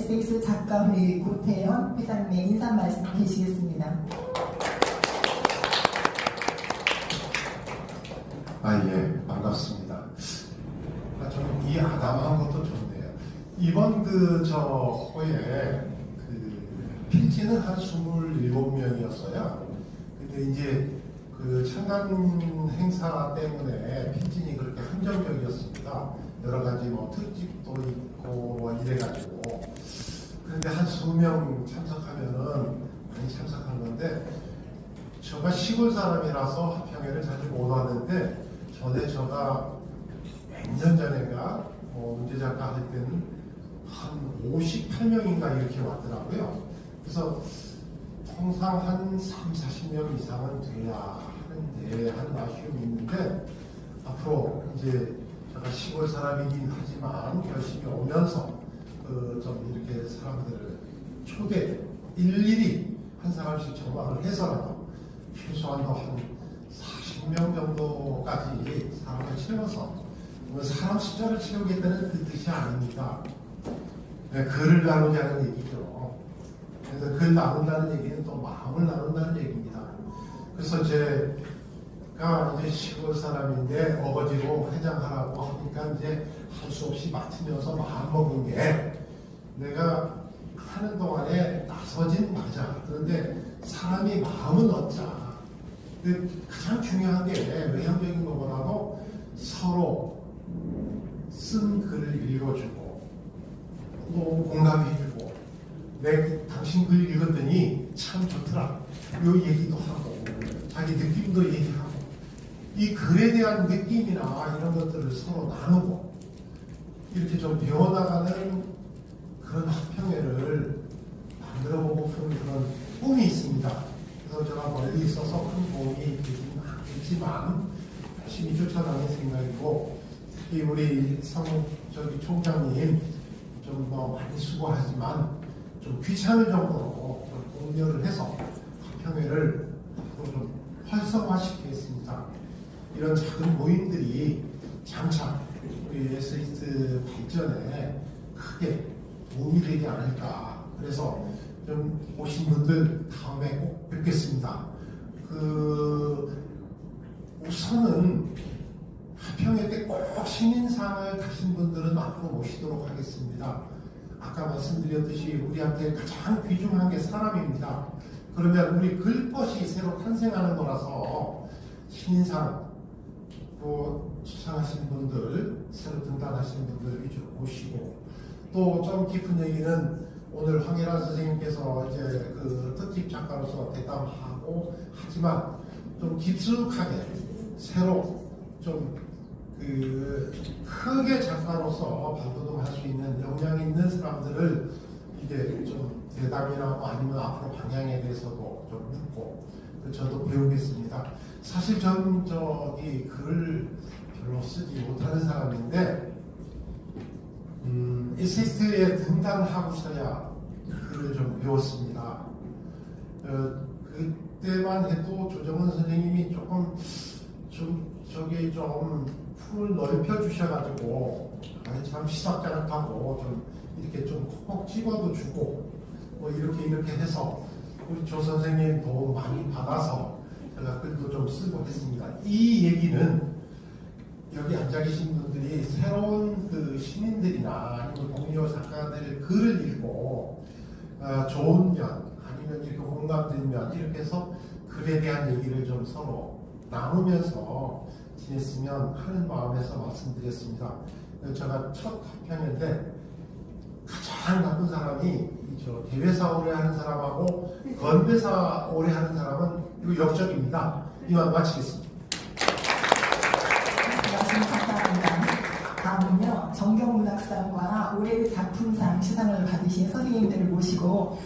SX 작가회 고태현 회장님의 인사 말씀 계시겠습니다. 예, 반갑습니다. 저는 이 아담한 것도 좋네요. 이번 호에 필지는 한 27명이었어요. 근데 이제 창간 행사 때문에 필진이 그렇게 한정적이었습니다. 여러 가지 특집도 있고 이래가지고. 그런데 한 20명 참석하면은 많이 참석한 건데, 제가 시골 사람이라서 합평회를 자주 못 왔는데, 전에 제가 몇 년 전에가 문제 작가 할 때는 한 58명인가 이렇게 왔더라고요. 그래서 통상 한 30-40명 이상은 돼야 하는데 하는 아쉬움이 있는데, 앞으로 이제 제가 시골 사람이긴 하지만 열심히 오면서 좀 이렇게 사람들을 초대 일일이 한 사람씩 전화를 해서라도 최소한 한 40명 정도까지 사람을 채워서 사람 숫자를 채우겠다는 그 뜻이 아닙니다. 글을 나누자는 얘기죠. 그래서 글 나눈다는 얘기는 또 마음을 나눈다는 얘기입니다. 그래서 제가 이제 시골 사람인데 어거지로 회장하라고 하니까 이제 할 수 없이 맡으면서 마음 먹은 게, 내가 하는 동안에 나서진 맞아. 그런데 사람이 마음은 얻자. 가장 중요한 게 외형적인 것보다도 서로 쓴 글을 읽어주고 또 공감해주고, 당신 글 읽었더니 참 좋더라, 요 얘기도 하고 자기 느낌도 얘기하고, 이 글에 대한 느낌이나 이런 것들을 서로 나누고 이렇게 좀 배워나가는 그런 합평회를 만들어보고픈 그런 꿈이 있습니다. 그래서 제가 멀리 있어서 큰 도움이 되지는 않겠지만 열심히 쫓아가는 생각이고, 특히 우리 총장님 좀 많이 수고하지만 좀 귀찮을 정도로 좀 독려를 해서 합평회를 앞으로 좀 활성화시키겠습니다. 이런 작은 모임들이 장차 우리 SX 발전에 크게 도움이 되지 않을까. 그래서 좀 오신 분들 다음에 꼭 뵙겠습니다. 우선은 합평회 때 꼭 신인상을 타신 분들은 앞으로 모시도록 하겠습니다. 아까 말씀드렸듯이 우리한테 가장 귀중한 게 사람입니다. 그러면 우리 글벗이 새로 탄생하는 거라서 신인상 수상하신 분들, 새로 등단하신 분들 위주로 모시고, 또 좀 깊은 얘기는 오늘 황혜란 선생님께서 이제 특집 작가로서 대담하고 하지만 좀 깊숙하게 새로 좀 크게 작가로서 발돋움할 수 있는 역량 있는 사람들을 이게 좀 대담이나 아니면 앞으로 방향에 대해서도 좀 묻고, 저도 배우겠습니다. 사실 전 글을 별로 쓰지 못하는 사람인데, SX에 등단하고서야 글을 좀 배웠습니다. 그때만 해도 조정은 선생님이 조금 품을 넓혀 주셔가지고 참 시삭자락하고 좀 이렇게 좀 콕콕 집어도 주고 이렇게 해서 우리 조 선생님 도움 많이 받아서 제가 글도 좀 쓰고 했습니다. 이 얘기는 여기 앉아 계신 분들이 새로운 시민들이나 아니면 동료 작가들 글을 읽고 좋은 면 아니면 이렇게 공감된 면 이렇게 해서 글에 대한 얘기를 좀 서로 나누면서 지냈으면 하는 마음에서 말씀드렸습니다. 제가 첫 합평인데 가장 나쁜 사람이 대회사 오래 하는 사람하고 건배사 오래 하는 사람은 이거 역적입니다. 이만 마치겠습니다. 말씀 감사합니다. 다음은요, 정경문학상과 올해의 작품상 시상을 받으신 선생님들을 모시고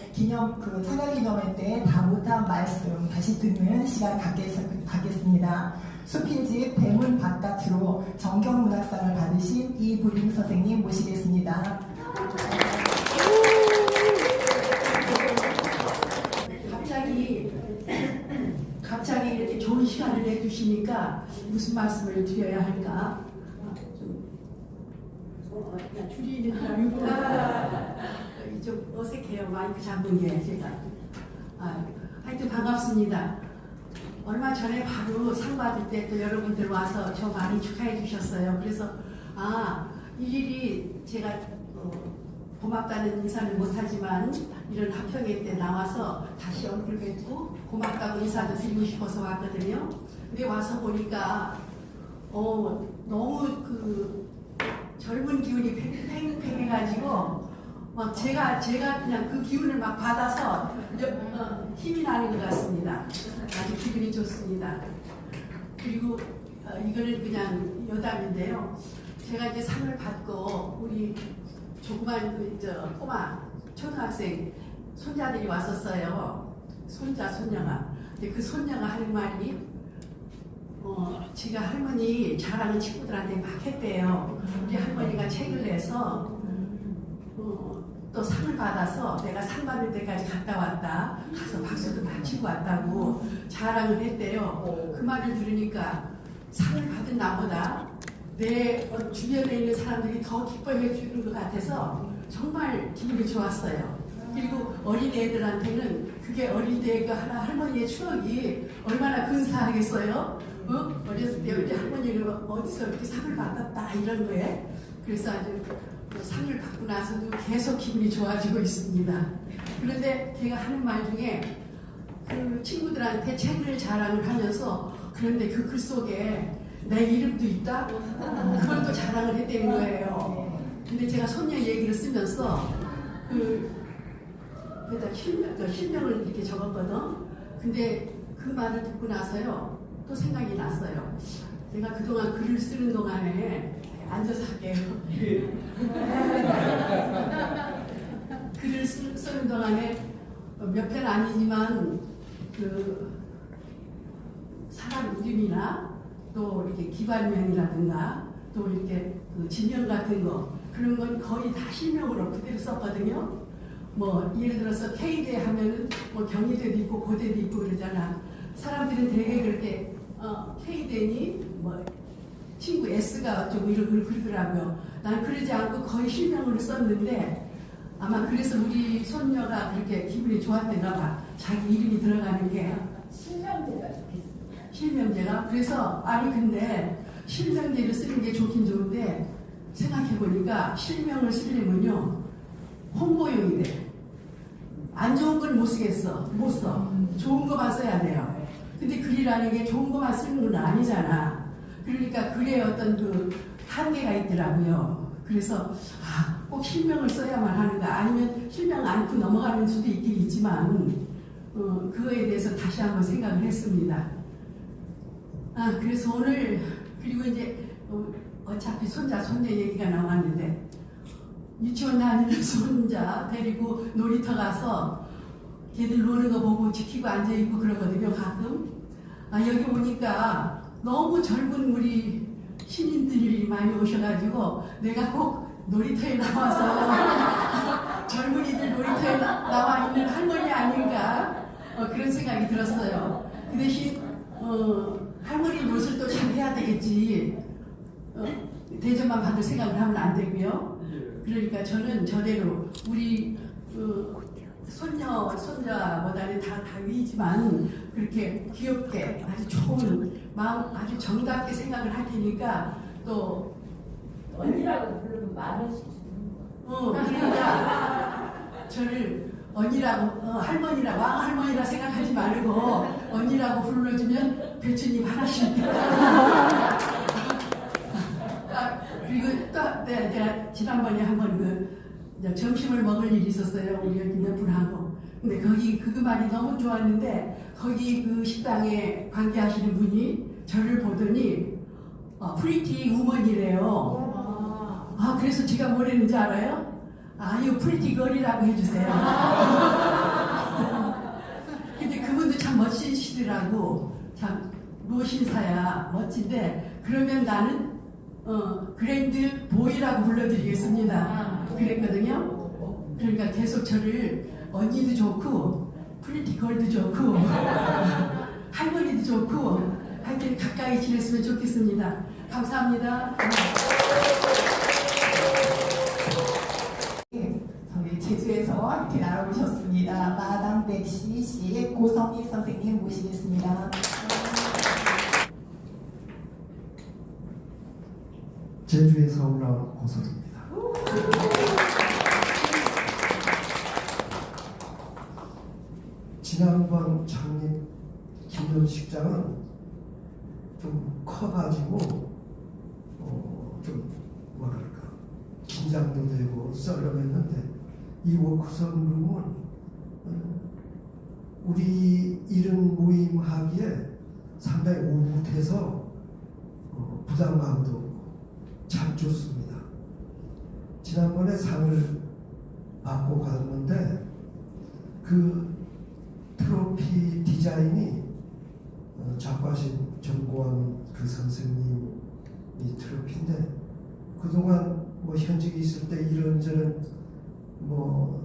창간기념회 때 다 못한 말씀 다시 듣는 시간 갖겠습니다. 수필집 대문 바깥으로 정경문학상을 받으신 이부림 선생님 모시겠습니다. 갑자기 이렇게 좋은 시간을 내주시니까 무슨 말씀을 드려야 할까? 이렇게 좀 어색해요. 마이크 잡는 게 제가. 하여튼 반갑습니다. 얼마 전에 바로 상 받을 때 또 여러분들 와서 저 많이 축하해 주셨어요. 그래서 일일이 제가 고맙다는 인사는 못하지만 이런 합평회 때 나와서 다시 얼굴 뵙고 고맙다고 인사도 드리고 싶어서 왔거든요. 근데 와서 보니까 너무 그 젊은 기운이 팽팽해가지고 막 제가 그냥 그 기운을 막 받아서 힘이 나는 것 같습니다. 아주 기분이 좋습니다. 그리고 이거는 그냥 여담인데요. 제가 이제 상을 받고 우리 조그만 꼬마 초등학생 손자들이 왔었어요. 손녀가. 근데 그 손녀가 하는 말이 지가 할머니 잘하는 친구들한테 막 했대요. 우리 할머니가 책을 내서 또 상을 받아서 내가 상 받을 때까지 갔다 왔다. 가서 박수도 다 치고 왔다고 자랑을 했대요. 그 말을 들으니까 상을 받은 나보다 내 주변에 있는 사람들이 더 기뻐해 주는 것 같아서 정말 기분이 좋았어요. 그리고 어린애들한테는 그게 어린이의 그 할머니의 추억이 얼마나 근사하겠어요? 어렸을 때 우리 할머니는 어디서 이렇게 상을 받았다 이런 거에. 그래서 아주 상을 받고 나서도 계속 기분이 좋아지고 있습니다. 그런데 제가 하는 말 중에 그 친구들한테 책을 자랑을 하면서 그런데 그 글 속에 내 이름도 있다? 그걸 또 자랑을 했다는 거예요. 근데 제가 손녀 얘기를 쓰면서 그에다 실명을 이렇게 적었거든. 근데 그 말을 듣고 나서요 또 생각이 났어요. 내가 그동안 글을 쓰는 동안에 앉아서 할게요. 글을 쓰는 동안에 몇 편 아니지만 그 사람 이름이나 또 이렇게 기관명이라든가 또 이렇게 그 지명 같은 거 그런 건 거의 다 실명으로 그대로 썼거든요. 뭐 예를 들어서 K대 하면은 뭐 경희대도 있고 고대도 있고 그러잖아. 사람들은 되게 그렇게 K대니 뭐 친구 S가 좀 이런 걸 그러더라고요. 나는 그러지 않고 거의 실명으로 썼는데 아마 그래서 우리 손녀가 그렇게 기분이 좋았대나 봐. 자기 이름이 들어가는 게. 실명제가 좋겠습니다. 실명제가? 그래서 근데 실명제를 쓰는 게 좋긴 좋은데 생각해보니까 실명을 쓰려면요 홍보용이 돼. 안 좋은 걸 못 쓰겠어. 못 써. 좋은 거만 써야 돼요. 근데 글이라는 게 좋은 거만 쓰는 건 아니잖아. 그러니까 글에 어떤 그 한계가 있더라고요. 그래서 꼭 실명을 써야만 하는가 아니면 실명 않고 넘어가는 수도 있긴 있지만 그거에 대해서 다시 한번 생각을 했습니다. 그래서 오늘 그리고 이제 어차피 손자 손녀 얘기가 나왔는데 유치원 다니는 손자 데리고 놀이터 가서 걔들 노는 거 보고 지키고 앉아있고 그러거든요 가끔. 여기 오니까 너무 젊은 우리 시민들이 많이 오셔가지고 내가 꼭 놀이터에 나와서 젊은이들 놀이터에 나와 있는 할머니 아닌가 그런 생각이 들었어요. 그 대신 할머니 노릇을 또 잘 해야 되겠지. 대접만 받을 생각을 하면 안 되고요. 그러니까 저는 저대로 우리 손자보다는 다 위지만 그렇게 귀엽게 아주 좋은 마음 아주 정답게 생각을 할 테니까 또 언니라고 부르면 10,000원씩 주는 거. 그러니까 저를 언니라고 할머니라 왕할머니라 생각하지 말고 언니라고 불러주면 배추님 하나씩 그리고 또 제가 지난번에 한번 점심을 먹을 일이 있었어요. 우리 여기 몇 분하고. 근데 거기 그 말이 너무 좋았는데 거기 그 식당에 관계하시는 분이 저를 보더니 프리티 우먼이래요. 그래서 제가 뭘 했는지 알아요? 이거 프리티 걸이라고 해주세요. 근데 그분도 참 멋지시더라고. 참 노신사야 멋진데 그러면 나는 그랜드 보이라고 불러드리겠습니다. 그랬거든요. 그러니까 계속 저를 언니도 좋고 프리티 걸도 좋고 할머니도 좋고 하여튼 가까이 지냈으면 좋겠습니다. 감사합니다. 저희 제주에서 이렇게 날아오셨습니다. 마당 백시 씨 고성희 선생님 모시겠습니다. 제주에서 올라온 고성입니다. 지난번 창립 기념식장은 좀 커가지고 좀 뭐랄까 긴장도 되고 썰렁했는데 이 워크숍룸은 우리 이런 모임 하기에 상당히 오붓해서 부담감도 없고 참 좋습니다. 지난번에 상을 받고 갔는데 그 트로피 디자인이 작가신 정고원 그 선생님이 트로피인데 그동안 뭐 현직에 있을 때 이런저런 뭐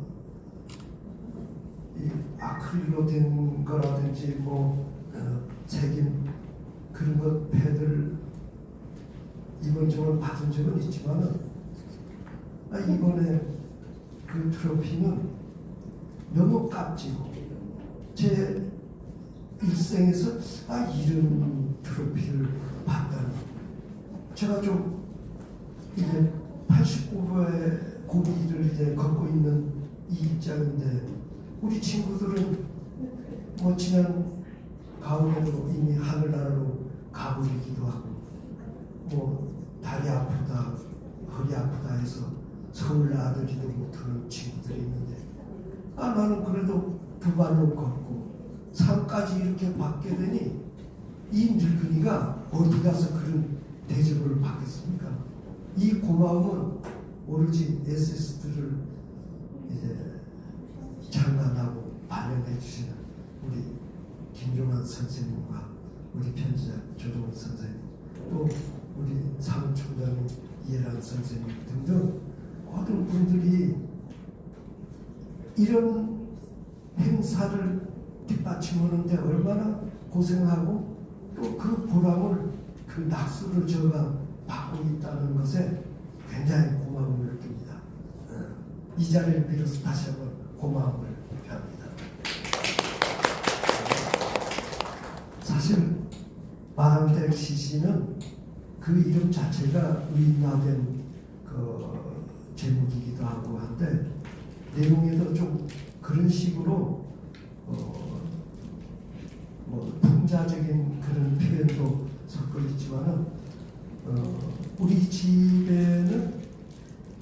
이 아크릴로 된 거라든지 뭐 새긴 그런 것 패들 이번저번 받은 적은 있지만은 이번에 그 트로피는 너무 값지고 제 일생에서 이런 트로피를 받다니 제가 좀 이제 89부의 고비를 이제 걷고 있는 이 입장인데 우리 친구들은 뭐 지난 가을에도 이미 하늘나라로 가버리기도 하고 뭐 다리 아프다 허리 아프다 해서 서울 나들이도 못하는 친구들이 있는데 나는 그래도 두 발로 걷고 상까지 이렇게 받게 되니 이 늙은이가 어디 가서 그런 대접을 받겠습니까? 이 고마움은 오로지 SS들을 이제 장관하고 발령해 주시는 우리 김종환 선생님과 우리 편지자 조동훈 선생님 또 우리 사무총장님 이해란 선생님 등등 모든 분들이 이런 행사를 뒷받침하는데 얼마나 고생하고 또 그 보람을 그 낙수를 제가 받고 있다는 것에 굉장히 고마움을 느낍니다. 이 자리를 빌어서 다시 한번 고마움을 표합니다. 사실 마당댁 시시는 그 이름 자체가 의인화된 그 제목이기도 하고 한데 내용에도 좀 그런 식으로 뭐 풍자적인 그런 표현도 섞여 있지만은 우리 집에는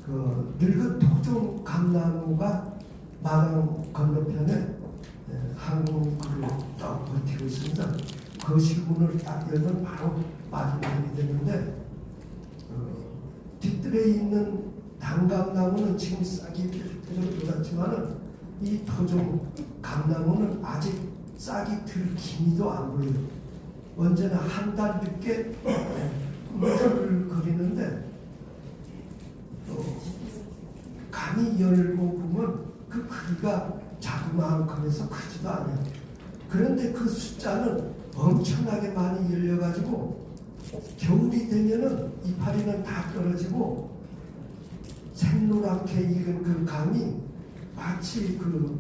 그 늙은 토종 감나무가 마당 건너편에 한국으로 쭉 버티고 있습니다. 그 실문을 딱 열면 바로 마중물이 되는데 뒷뜰에 있는 단감나무는 지금 싹이 뾰족뾰족 돋았지만은 이 토종 감나무는 아직 싹이 들 기미도 안 보여요. 언제나 한 달 늦게 꿈틀 거리는데 감이 열고 보면 그 크기가 자그마한큼해서 크지도 않아요. 그런데 그 숫자는 엄청나게 많이 열려가지고 겨울이 되면은 이파리는 다 떨어지고 생노랗게 익은 그 감이 마치 그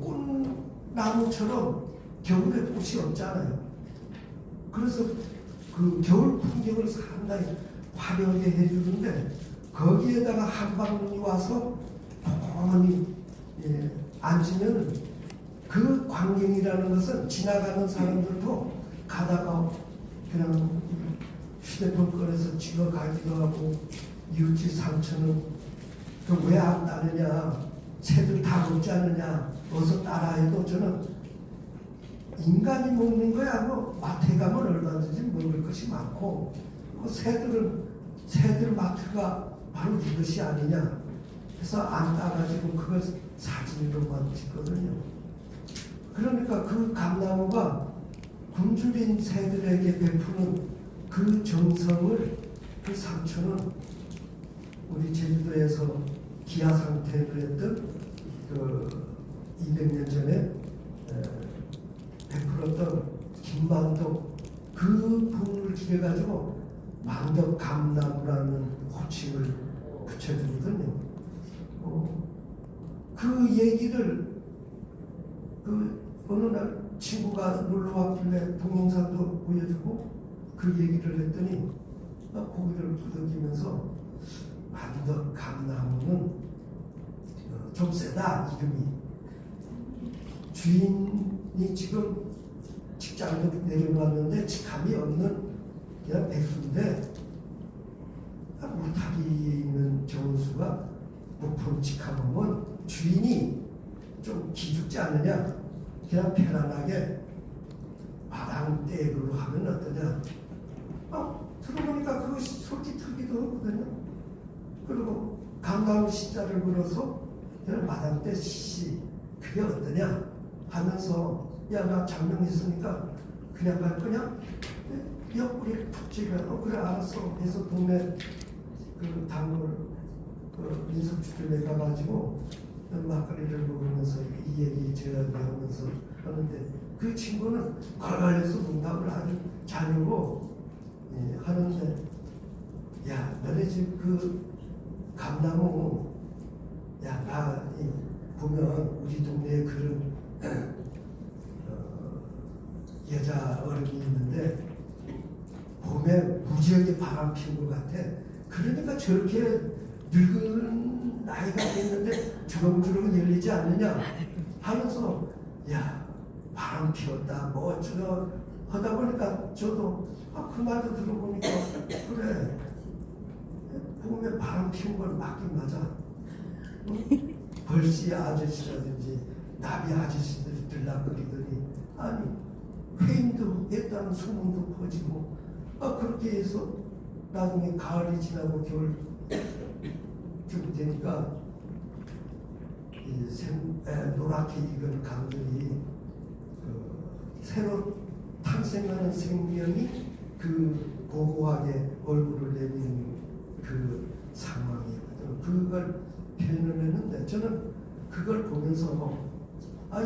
꽃나무처럼 겨울에 꽃이 없잖아요. 그래서 그 겨울 풍경을 상당히 화려하게 해주는데 거기에다가 한방눈이 와서 폰히 앉으면 그 광경이라는 것은 지나가는 사람들도 가다가 그냥 휴대폰 꺼내서 찍어가기도 하고 이웃집 삼촌은 왜 안 따르냐 새들 다 먹지 않느냐 어서 따라해도 저는 인간이 먹는 거야 뭐 마트에 가면 얼마든지 먹을 것이 많고 새들 마트가 바로 이것이 아니냐 해서 안 따가지고 그걸 사진으로만 찍거든요. 그러니까 그 감나무가 굶주린 새들에게 베푸는 그 정성을 그 삼촌은 우리 제주도에서 기아 상태로 했던 그 200년 전에 베풀었던 김만덕 그 분을 기해가지고 만덕 감나무라는 호칭을 붙여주거든요. 그 얘기를 어느 날 친구가 놀러 왔길래 동영상도 보여주고 그 얘기를 했더니 고개를 끄덕이면서 만덕 감나무는 좀 세다 이름이. 주인이 지금 직장도 내려놨는데 직함이 없는 그냥 백수인데 물타기에 있는 정원수가 목포로 직함하면 주인이 좀 기죽지 않느냐. 그냥 편안하게 마당 댁으로 하면 어떠냐. 들어보니까 그것이 솔깃하기도 하거든요. 그리고 감나무 시자를 걸어서 그냥 마당 댁 시시 그게 어떠냐 하면서 야 나 장명했으니까 그냥 갈 거냐? 옆구리 푹 찌면 그래 알았어 해서 동네 그 단골 민속주점에 가가지고 막걸리를 먹으면서 이 얘기 저 얘기 하면서 하는데 그 친구는 걸걸해서 농담을 아주 잘 하고 하는데 야 너네 집 그 감나무 야 나 보면 우리 동네에 그런 여자 어른이 있는데 봄에 무지하게 바람 피는 것 같아. 그러니까 저렇게 늙은 나이가 됐는데 주렁주렁 열리지 않느냐 하면서 야 바람 피웠다 뭐 어쩌고 하다 보니까 저도 그 말도 들어보니까 그래 봄에 바람 피운 건 맞긴 맞아. 벌씨 아저씨라든지 나비 아저씨들이 들락거리더니 아니 회임도 했다는 소문도 퍼지고 그렇게 해서 나중에 가을이 지나고 겨울 좀 되니까 노랗게 익은 강들이 새로 탄생하는 생명이 그 고고하게 얼굴을 내미는 그 상황이거든요. 그걸 표현을 했는데 저는 그걸 보면서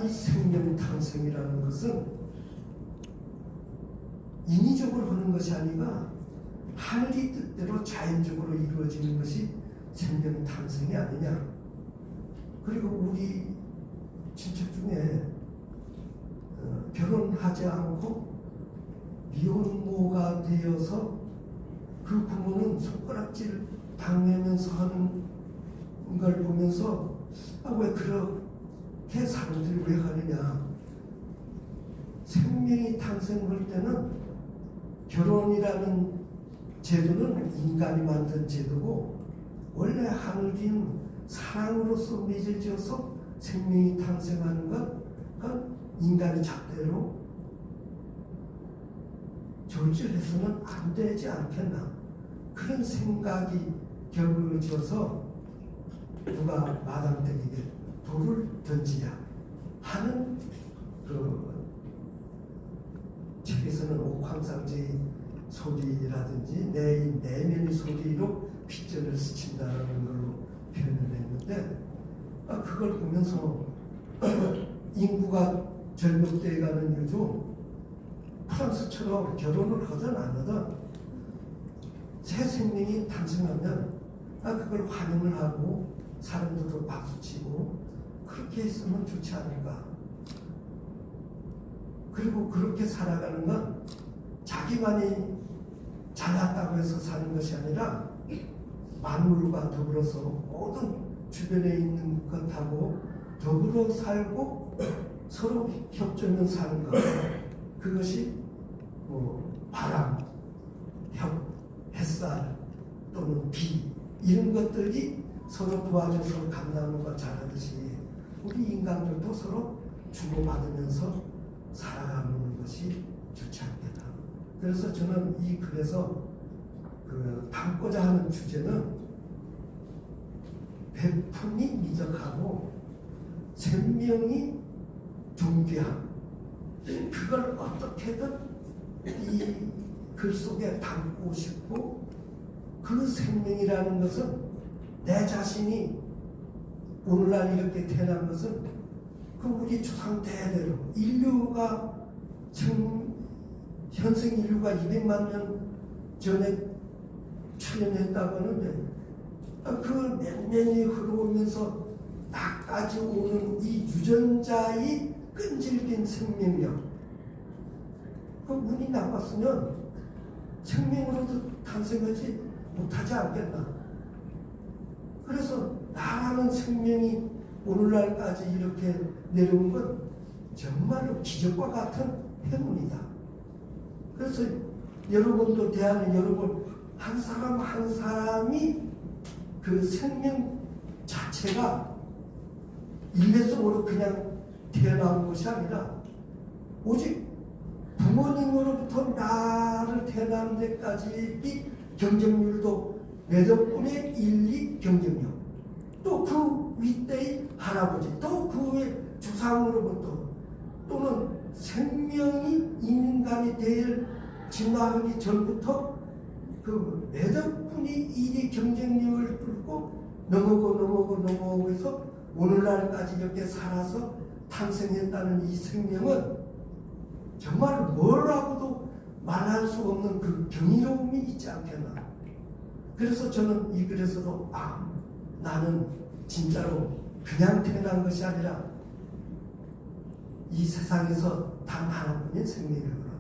이 생명 탄생이라는 것은 인위적으로 하는 것이 아니라 하늘이 뜻대로 자연적으로 이루어지는 것이 생명 탄생이 아니냐. 그리고 우리 친척 중에 결혼하지 않고 미혼모가 되어서 그 부모는 손가락질 당하면서 하는 걸 보면서 왜 그렇게 사람들이 왜 하느냐. 생명이 탄생할 때는 결혼이라는 제도는 인간이 만든 제도고 원래 하늘인 사랑으로서 맺어져서 생명이 탄생하는 건 인간의 잣대로 조절해서는 안 되지 않겠나. 그런 생각이 겹쳐져서 누가 마담댁에게 돌을 던지냐 하는 책에서는 옥황상제의 소리라든지 내면의 소리로 빗전을 스친다는 걸로 표현을 했는데 그걸 보면서 인구가 절벽돼가는 요즘 프랑스처럼 결혼을 하든 안 하든 새 생명이 탄생하면 그걸 환영을 하고 사람들도 박수치고 그렇게 했으면 좋지 않을까. 그리고 그렇게 살아가는 건 자기만이 잘났다고 해서 사는 것이 아니라 만물과 더불어서 모든 주변에 있는 것하고 더불어 살고 서로 협조하면 사는 것. 그것이 바람, 햇살 또는 비 이런 것들이 서로 도와줘서 감나무가 자라듯이 우리 인간들도 서로 주고받으면서 살아가는 것이 좋지 않겠나. 그래서 저는 이 글에서 담고자 하는 주제는 배품이 미적하고 생명이 존귀함. 그걸 어떻게든 이 글 속에 담고 싶고 그 생명이라는 것은 내 자신이 오늘날 이렇게 태어난 것은 그 우리 조상 대대로 인류가 현생 인류가 200만 년 전에 출현했다고 하는데 그 몇 년이 흐르면서 끝까지 오는 이 유전자의 끈질긴 생명력. 그 운이 나빴으면 생명으로도 탄생하지 못하지 않겠나. 그래서 나라는 생명이 오늘날까지 이렇게 내려온 건 정말로 기적과 같은 행운이다. 그래서 여러분도 대하는 여러분 한 사람 한 사람이 그 생명 자체가 일례성으로 그냥 태어난 것이 아니라 오직 부모님으로부터 나를 태어난 데까지 이 경쟁률도 몇 분의 1, 2 경쟁력, 또 그 윗대의 할아버지, 또 그 위에 조상으로부터, 또는 생명이 인간이 될 진화하기 전부터 그 몇 분의 1이 경쟁력을 뚫고 넘어오고 해서 오늘날까지 이렇게 살아서 탄생했다는 이 생명은 정말 뭐라고도 말할 수 없는 그 경이로움이 있지 않겠나. 그래서 저는 이 글에서도 나는 진짜로 그냥 태어난 것이 아니라 이 세상에서 단 하나뿐인 생명이구나.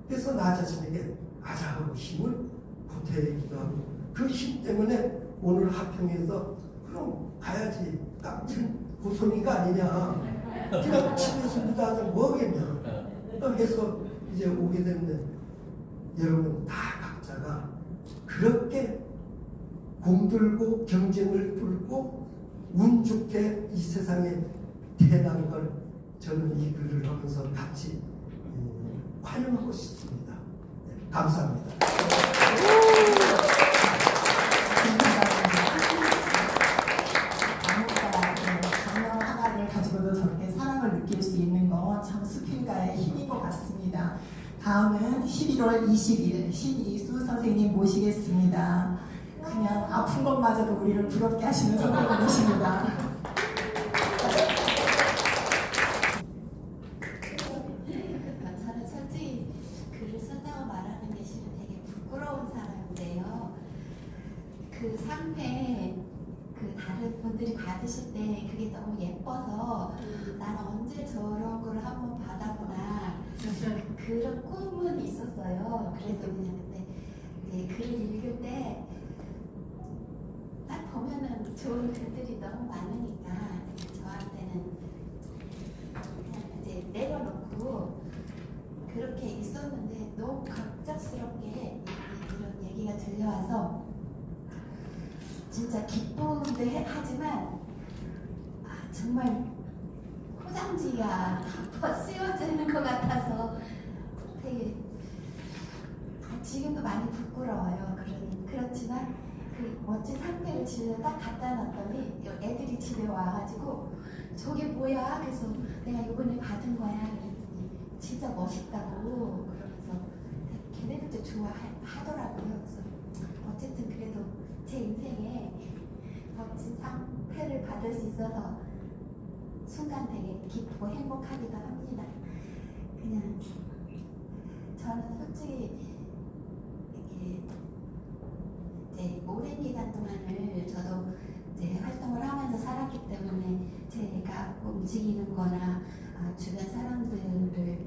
그래서 나 자신에게 아자하고 힘을 보태기도 하고, 그 힘 때문에 오늘 하평에서 그럼 가야지, 깜찍 고소리가 아니냐, 그냥 집에서 묻어서 뭐겠냐 또 해서 이제 오게 됐는데, 여러분 다 각자가 그렇게 공들고 경쟁을 뚫고 운 좋게 이 세상에 태어난 걸 저는 이 글을 하면서 같이 환영하고 싶습니다. 네, 감사합니다. 장명 하나를 가지고도 저렇게 사랑을 느낄 수 있는 거 참 수필가의 힘인 것 같습니다. 다음은 11월 20일 신이수 선생님 모시겠습니다. 그냥 아픈 것마저도 우리를 부럽게 하시는 선생님이십니다. 저는 솔직히 글을 쓴다고 말하는 게 실은 되게 부끄러운 사람인데요. 그 상패 그 다른 분들이 받으실 때 그게 너무 예뻐서 나는 언제 저런 걸 한번 받아보나 그런 꿈은 있었어요. 그래도 그냥 근데 이제 글을 읽을 때 딱 보면은 좋은 글들이 너무 많으니까 저한테는 그냥 이제 내려놓고 그렇게 있었는데 너무 갑작스럽게 이런 얘기가 들려와서 진짜 기쁜데 하지만 정말 포장지가 씌워지는 것 같아서 되게 지금도 많이 부끄러워요. 그렇지만 그 멋진 상패를 집에 딱 갖다 놨더니 애들이 집에 와가지고 저게 뭐야? 그래서 내가 이번에 받은 거야. 그랬더니 진짜 멋있다고 그러면서 걔네들도 좋아하더라고요. 그래서 어쨌든 그래도 제 인생에 멋진 상패를 받을 수 있어서 순간 되게 기쁘고 행복하기도 합니다. 그냥 저는 솔직히 이제 오랜 기간 동안을 저도 이제 활동을 하면서 살았기 때문에 제가 움직이는 거나 주변 사람들을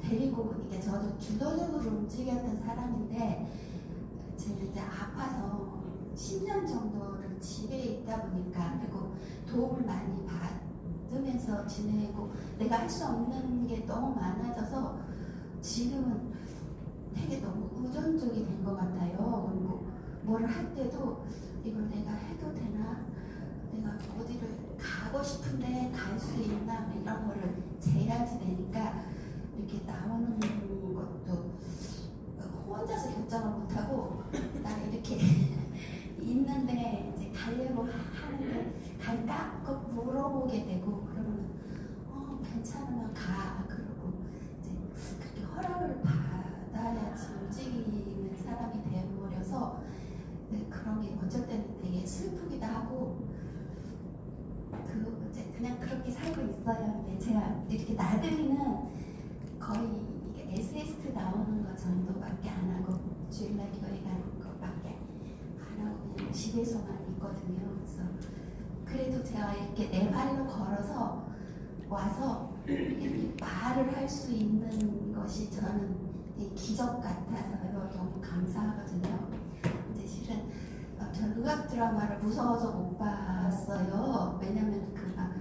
데리고 이게 저도 주도적으로 움직였던 사람인데 제가 이제 아파서 10년 정도를 집에 있다 보니까 그리고 도움을 많이 받으면서 지내고 내가 할 수 없는 게 너무 많아져서 지금은 되게 너무 의존적이 된 것 같아요. 그리고 뭐를 할 때도 이걸 내가 해도 되나? 내가 어디를 가고 싶은데 갈 수 있나? 뭐 이런 거를 재야지 되니까 이렇게 나오는 것도 혼자서 결정을 못하고 나 이렇게 있는데 이제 가려고 하는데 갈까? 꼭 물어보게 되고 그러면 괜찮으면 가. 그러고 이제 그렇게 허락을 받아야지 움직이는 사람이 되어버려서 그런 게 어쩔 때는 되게 슬프기도 하고 이제 그냥 그렇게 살고 있어요. 근데 제가 이렇게 나들이는 거의 SS 나오는 거 정도밖에 안 하고 주일날 교회 가는 것밖에 안 하고 그냥 집에서만 있거든요. 그래서 그래도 제가 이렇게 네 발로 걸어서 와서 이렇게 말을 할 수 있는 것이 저는 되게 기적 같아서요. 너무 감사하거든요. 근데 실은 저는 의학 드라마를 무서워서 못 봤어요. 왜냐면 그 막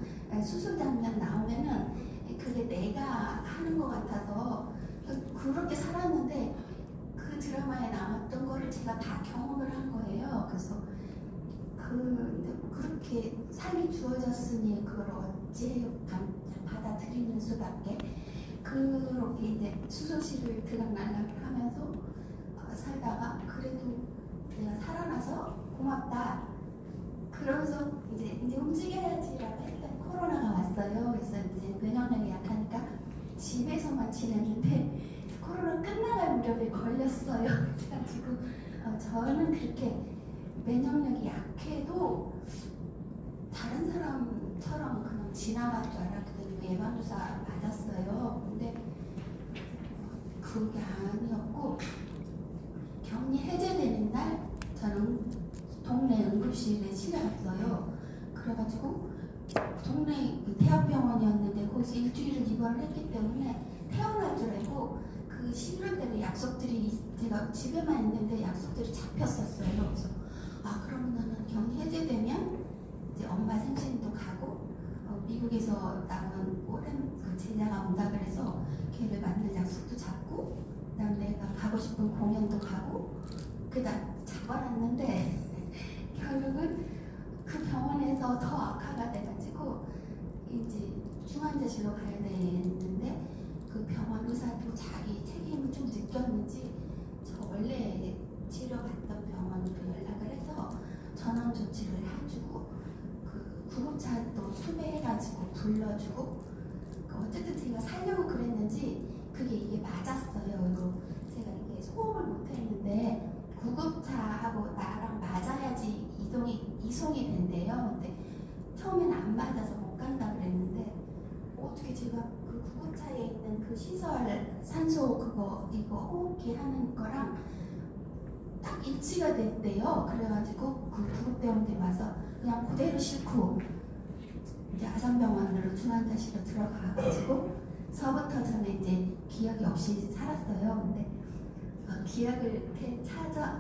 수술 장면 나오면은 그게 내가 하는 것 같아서 그렇게 살았는데 그 드라마에 나왔던 거를 제가 다 경험을 한 거예요. 그래서 그렇게 삶이 주어졌으니 그걸 어찌해요? 받아들이는 수밖에. 그렇게 이제 수술실을 들락날락 하면서 살다가 그래도 내가 살아나서 고맙다. 그러면서 이제 움직여야지라고 했더니 코로나가 왔어요. 그래서 이제 면역력이 약하니까 집에서만 지냈는데 코로나 끝나갈 무렵에 걸렸어요. 그래가지고 저는 그렇게 면역력이 약해도 다른 사람처럼 그냥 지나갈 줄 알았거든요. 예방주사 맞았어요. 근데 그게 아니었고 격리 해제되는 날 저는 동네 응급실에 실려갔어요. 그래가지고 동네 대학병원이었는데 거기서 일주일을 입원을 했기 때문에 태어날 줄 알고 그 11월달에 약속들이 제가 집에만 있는데 약속들이 잡혔었어요. 그래서 그러면은 격리 해제되면 이제 엄마 생신도 가고 미국에서 나온 오랜 그 제자가 온다 그래서 걔를 만날 약속도 잡고 그다음 내가 가고 싶은 공연도 가고 그다 잡아놨는데 결국은 그 병원에서 더 악화가 돼가지고 이제 중환자실로 가야 되는데 그 병원 의사도 자기 책임을 좀 느꼈는지 저 원래 치료받던 병원으로 연락을 해서 전원 조치를 해주고 그 구급차도 수배해가지고 불러주고 어쨌든 제가 살려고 그랬는지 그게 이게 맞았어요. 그리고 제가 이게 소음을 못했는데 구급차하고 나랑 맞아야지 이송이 된대요. 근데 처음에는 안 맞아서 못 간다 그랬는데 어떻게 제가 그 구급차에 있는 그 시설 산소 이거 호흡기 하는 거랑 딱 일치가 됐대요. 그래가지고 그 구급대원들이 와서 그냥 그대로 싣고 이제 아산병원으로 중환자실로 들어가가지고 서부터 저는 이제 기억이 없이 살았어요. 근데 기억을 이렇게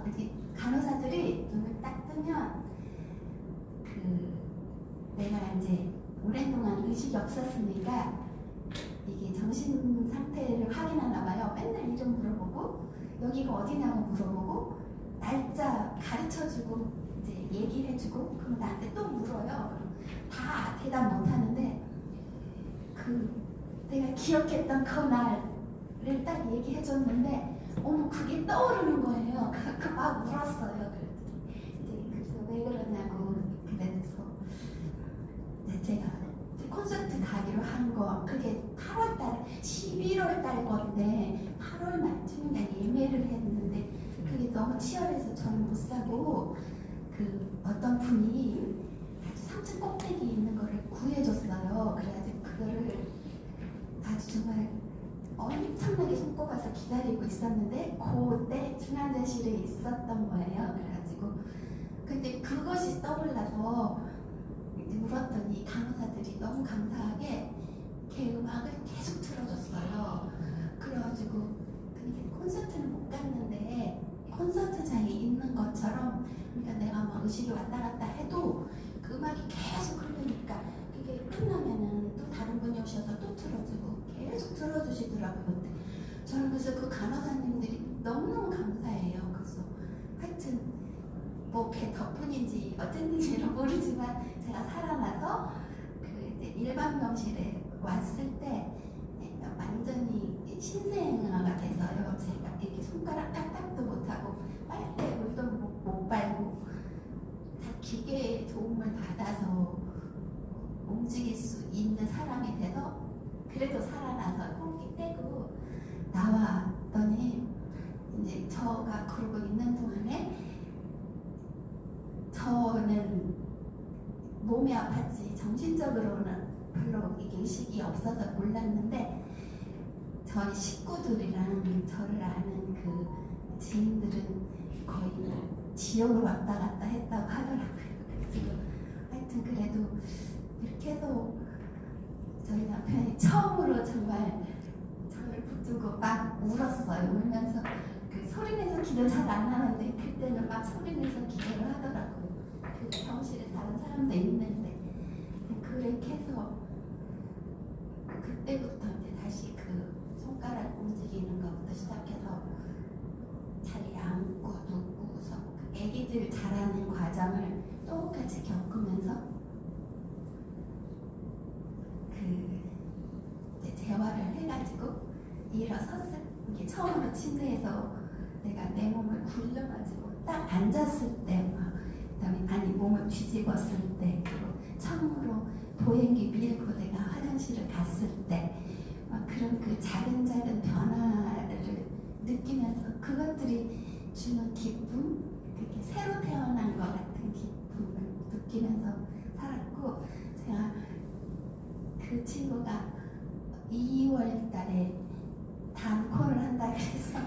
이렇게 간호사들이 눈을 딱 뜨면 내가 이제 오랫동안 의식이 없었으니까 이게 정신 상태를 확인하나 봐요. 맨날 이름 물어보고 여기가 어디냐고 물어보고 날짜 가르쳐주고 이제 얘기해주고 그럼 나한테 또 물어요. 다 대답 못하는데 내가 기억했던 그날을 딱 얘기해줬는데 그게 떠오르는 거예요. 막 울었어요. 그래서 왜 그러냐고 그래서 제가 콘서트 가기로 한 거 그게 8월달 11월달 건데 8월 말쯤에 예매를 했는데 그게 너무 치열해서 저는 못 사고 어떤 분이 아주 3층 꼭대기 있는 거를 구해줬어요. 그래가지고 그거를 아주 정말 엄청나게 손꼽아서 기다리고 있었는데 그때 중환자실에 있었던 거예요. 그래가지고 근데 그것이 떠올라서 울었더니 간호사들이 너무 감사하게 걔 음악을 계속 틀어줬어요. 그래가지고 근데 콘서트는 못 갔는데 콘서트장에 있는 것처럼 그러니까 내가 막 의식이 왔다 갔다 해도 그 음악이 계속 흐르니까 그게 끝나면은 또 다른 분이 오셔서 또 틀어주고 계속 틀어주시더라고요. 근데 저는 그래서 그 간호사님들이 너무너무 감사해요. 그래서 하여튼 걔 덕분인지 어쩐지는 모르지만 제가 살아나서 이제 일반 병실에 왔을 때 완전히 신생아가 돼서요. 제가 이렇게 손가락 까딱도 못하고 빨대 물도 못 빨고 다 기계의 도움을 받아서 움직일 수 있는 사람이 돼서 그래도 살아나서 꽁기 떼고 나왔더니 이제 저가 그러고 있는 동안에 저는 몸이 아팠지 정신적으로는 별로 이게 의식이 없어서 몰랐는데 저희 식구들이랑 저를 아는 그 지인들은 거의 지옥으로 왔다 갔다 했다고 하더라고요. 그래서 하여튼 하여튼 그래도 이렇게 해서 저희 남편이 처음으로 정말 저를 붙들고 막 울었어요. 울면서 그 소리내서 기도 잘 안 하는데 그때는 막 소리내서 기도를 하더라고요. 그 병실에 다른 사람도 있는데 그렇게 해서 그때부터 이제 다시 그 손가락 움직이는 것부터 시작해서 자리에 앉고 눕고서 그 애기들 자라는 과정을 똑같이 겪으면서 그 이제 재활을 해가지고 일어섰을 이게 처음으로 침대에서 내가 내 몸을 굴려가지고 딱 앉았을 때 막 그다음에 아니 몸을 뒤집었을 때 그리고 처음으로 보행기 밀고 내가 화장실을 갔을 때 막 그런 그 작은 변화를 느끼면서 그것들이 주는 기쁨, 그게 새로 태어난 것 같은 기쁨을 느끼면서 살았고 제가 그 친구가 2월 달에 단코를 한다 그래서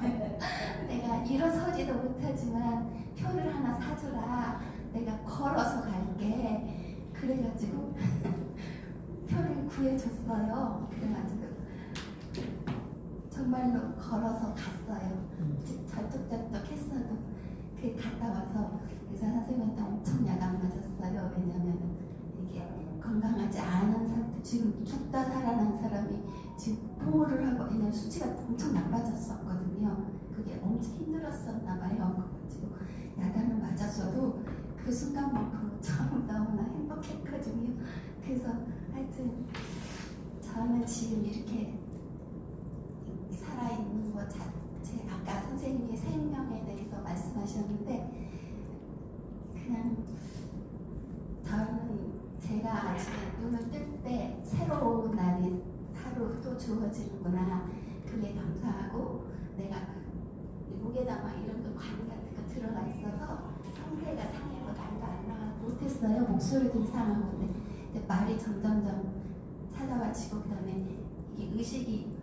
내가 일어서지도 못하지만 표를 하나 사주라 내가 걸어서 갈게 그래가지고 표를 구해줬어요. 그래가지고 정말로 걸어서 갔어요. 절뚝절뚝 했어도 그 갔다 와서 의사 선생님한테 엄청 야단 맞았어요. 왜냐면 이게 건강하지 않은 상태 지금 죽다 살아난 사람이 지금 보호를 하고 왜냐면 수치가 엄청 나빠졌었거든요. 그게 엄청 힘들었었나 봐요. 그래가지고 야단을 맞았어도 그 순간만큼 참 너무나 행복했거든요. 그래서 하여튼 저는 지금 이렇게 살아있는 것 자체 아까 선생님이 생명에 대해서 말씀하셨는데 그냥 저는 제가 아침에 눈을 뜰 때 새로운 날이 하루 또 주어지는구나 그게 감사하고 내가 목에다 막 이런 거 관 같은 거 들어가 있어서 상태가 상해서 말도 안 나가 못했어요. 목소리도 이상하고 근데 말이 점점점 찾아와지고 그다음에 이게 의식이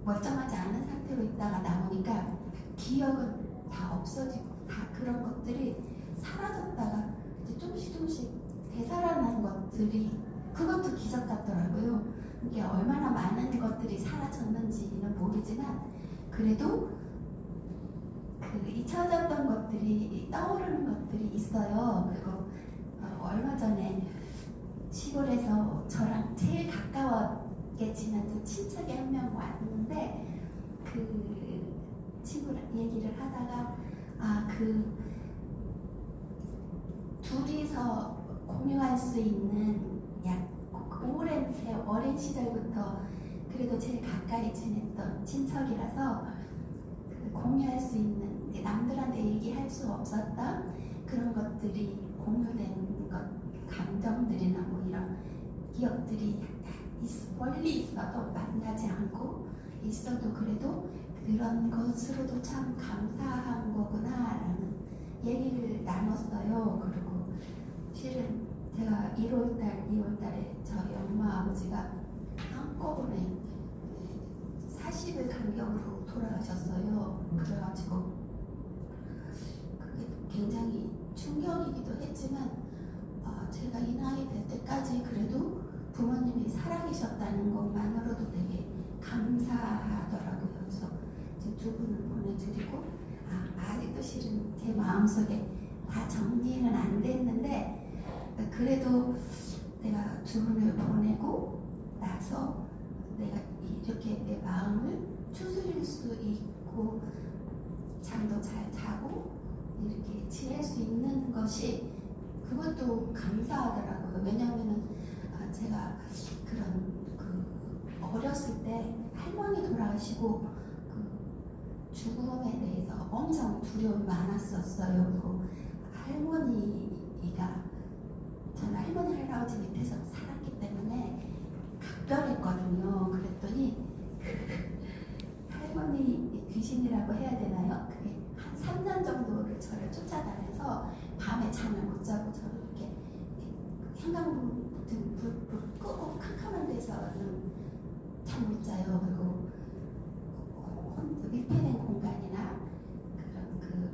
멀쩡하지 않은 상태로 있다가 나오니까 기억은 다 없어지고 다 그런 것들이 사라졌다가 이제 조금씩 되살아난 것들이 그것도 기적 같더라고요. 이게 얼마나 많은 것들이 사라졌는지는 모르지만 그래도 그 잊혀졌던 것들이 떠오르는 것들이 있어요. 그리고 얼마 전에 시골에서 저랑 제일 가까웠게 지냈던 친척이 한 명 왔는데 그 친구랑 얘기를 하다가 그 둘이서 공유할 수 있는 어린 시절부터 그래도 제일 가까이 지냈던 친척이라서 그 공유할 수 있는 남들한테 얘기할 수 없었던 그런 것들이 공유된 것, 감정들이나 뭐 이런 기억들이 멀리 있어도 만나지 않고 있어도 그래도 그런 것으로도 참 감사한 거구나라는 얘기를 나눴어요. 그리고 실은 제가 1월달, 2월달에 저희 엄마 아버지가 한꺼번에 40일 간격으로 돌아가셨어요. 그래가지고 그게 굉장히 충격이기도 했지만 제가 이 나이 될 때까지 그래도 부모님이 살아계셨다는 것만으로도 되게 감사하더라고요. 그래서 제 두 분을 보내드리고 아직도 실은 제 마음속에 다 정리는 안 됐는데 그래도 내가 두 분을 보내고 나서 내가 이렇게 내 마음을 추스릴 수 있고 잠도 잘 자고 이렇게 지낼 수 있는 것이 그것도 감사하더라고요. 왜냐하면 제가 그런 어렸을 때 할머니 돌아가시고 그 죽음에 대해서 엄청 두려움이 많았었어요. 그리고 할머니가 저는 할머니 할아버지 밑에서 살았기 때문에 각별했거든요. 그랬더니 할머니 귀신이라고 해야 되나요? 그게 한 3년 정도를 저를 쫓아다녀서 밤에 잠을 못 자고 저를 이렇게 형광불 끄고 캄캄한 데서는 잠 못 자요. 그리고 밀폐된 공간이나 그런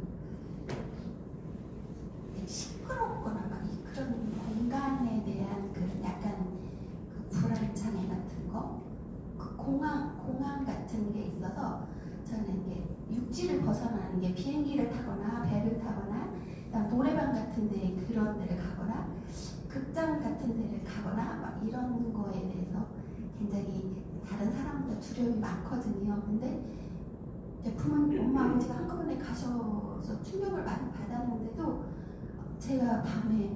시끄럽거나 막 그런 공간에 게 비행기를 타거나 배를 타거나 그다음 노래방 같은 데 그런 데를 가거나 극장 같은 데를 가거나 막 이런 거에 대해서 굉장히 다른 사람보다 두려움이 많거든요. 근데 이제 부모님, 엄마, 아버지가 한꺼번에 가셔서 충격을 많이 받았는데도 제가 밤에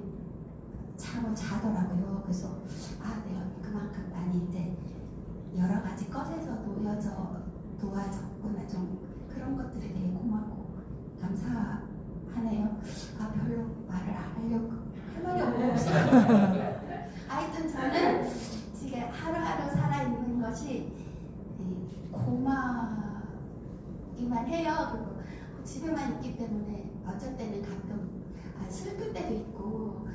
잠을 자더라고요. 그래서 내가 그만큼 많이 이제 여러 가지 것에서 놓아졌구나. 좀 그런 것들에 대해 고맙고 감사하네요. 별로 말을 안 하려고 할 말이 없어요. 하여튼 저는 지금 하루하루 살아있는 것이 고마기만 해요. 그리고 집에만 있기 때문에 어쩔 때는 가끔 슬플 때도 있고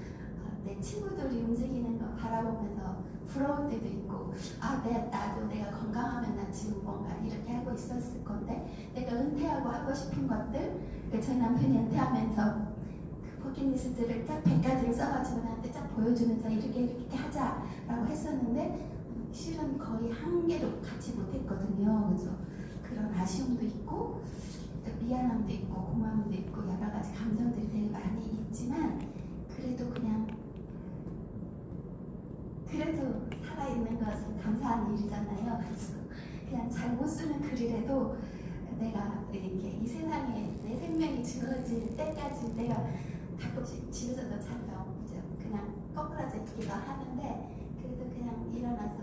내 친구들이 움직이는 거 바라보면서 부러울 때도 있고 나도 내가 건강하면 나 지금 뭔가 이렇게 하고 있었을 건데 내가 은퇴하고 하고 싶은 것들 저희 남편이 은퇴하면서 그 버킷리스트를 딱 100가지를 써가지고 나한테 딱 보여주면서 이렇게 하자라고 했었는데 실은 거의 한 개도 갖지 못했거든요. 그래서 그런 아쉬움도 있고 미안함도 있고 고마움도 있고 여러 가지 감정들이 되게 많이 있지만 그래도 살아있는 것은 감사한 일이잖아요. 그래서 그냥 잘 못 쓰는 글이라도 내가 이렇게 이 세상에 내 생명이 지워질 때까지 내가 가끔씩 집에서도 잠깐 그냥 꺼부러져 있기도 하는데 그래도 그냥 일어나서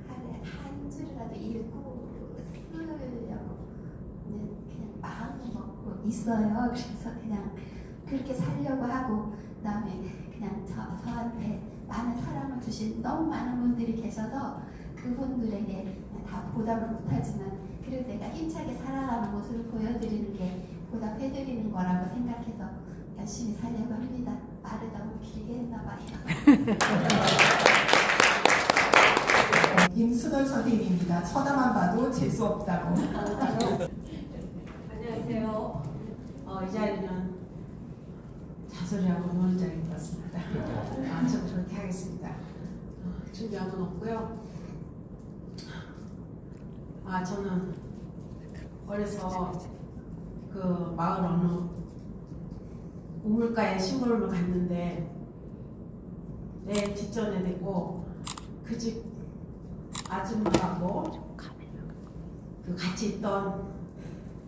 하루에 한 줄이라도 읽고 쓰려고 그냥 마음을 먹고 있어요. 그래서 그냥 그렇게 살려고 하고 그다음에 그냥 저한테 많은 사랑을 주신 너무 많은 분들이 계셔서 그분들에게 다 보답을 못하지만 그래도 내가 힘차게 살아가는 모습을 보여드리는 게 보답해드리는 거라고 생각해서 열심히 살려고 합니다. 말을 너무 길게 했나 봐요. 임순월 선생님입니다. 쳐다만 봐도 재수 없다고. 안녕하세요. 이 자리는 자소리하고 노는 자리인 것 같습니다. 좀 그렇게 하겠습니다. 준비한 건 없고요. 저는 어려서 그 마을 어느 우물가에 심부름을 갔는데 내 뒷전에 대고 그 집 아줌마하고 그 같이 있던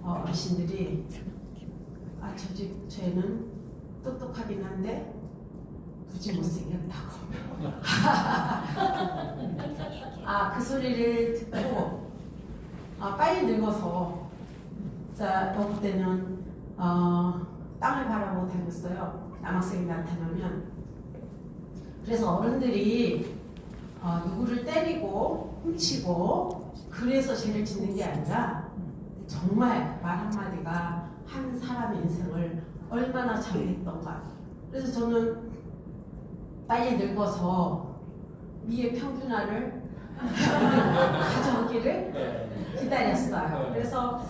어르신들이 저 집 쟤는 똑똑하긴 한데 굳이 못생겼다고 그 소리를 듣고 빨리 늙어서 그때는 땅을 바라보고 다녔어요. 남학생이 나타나면. 그래서 어른들이 누구를 때리고 훔치고 그래서 죄를 짓는 게 아니라 정말 말 한마디가 한 사람의 인생을 얼마나 잘했던가. 그래서 저는 빨리 늙어서 미의 평준화를 가져오기를 기다렸어요. 그래서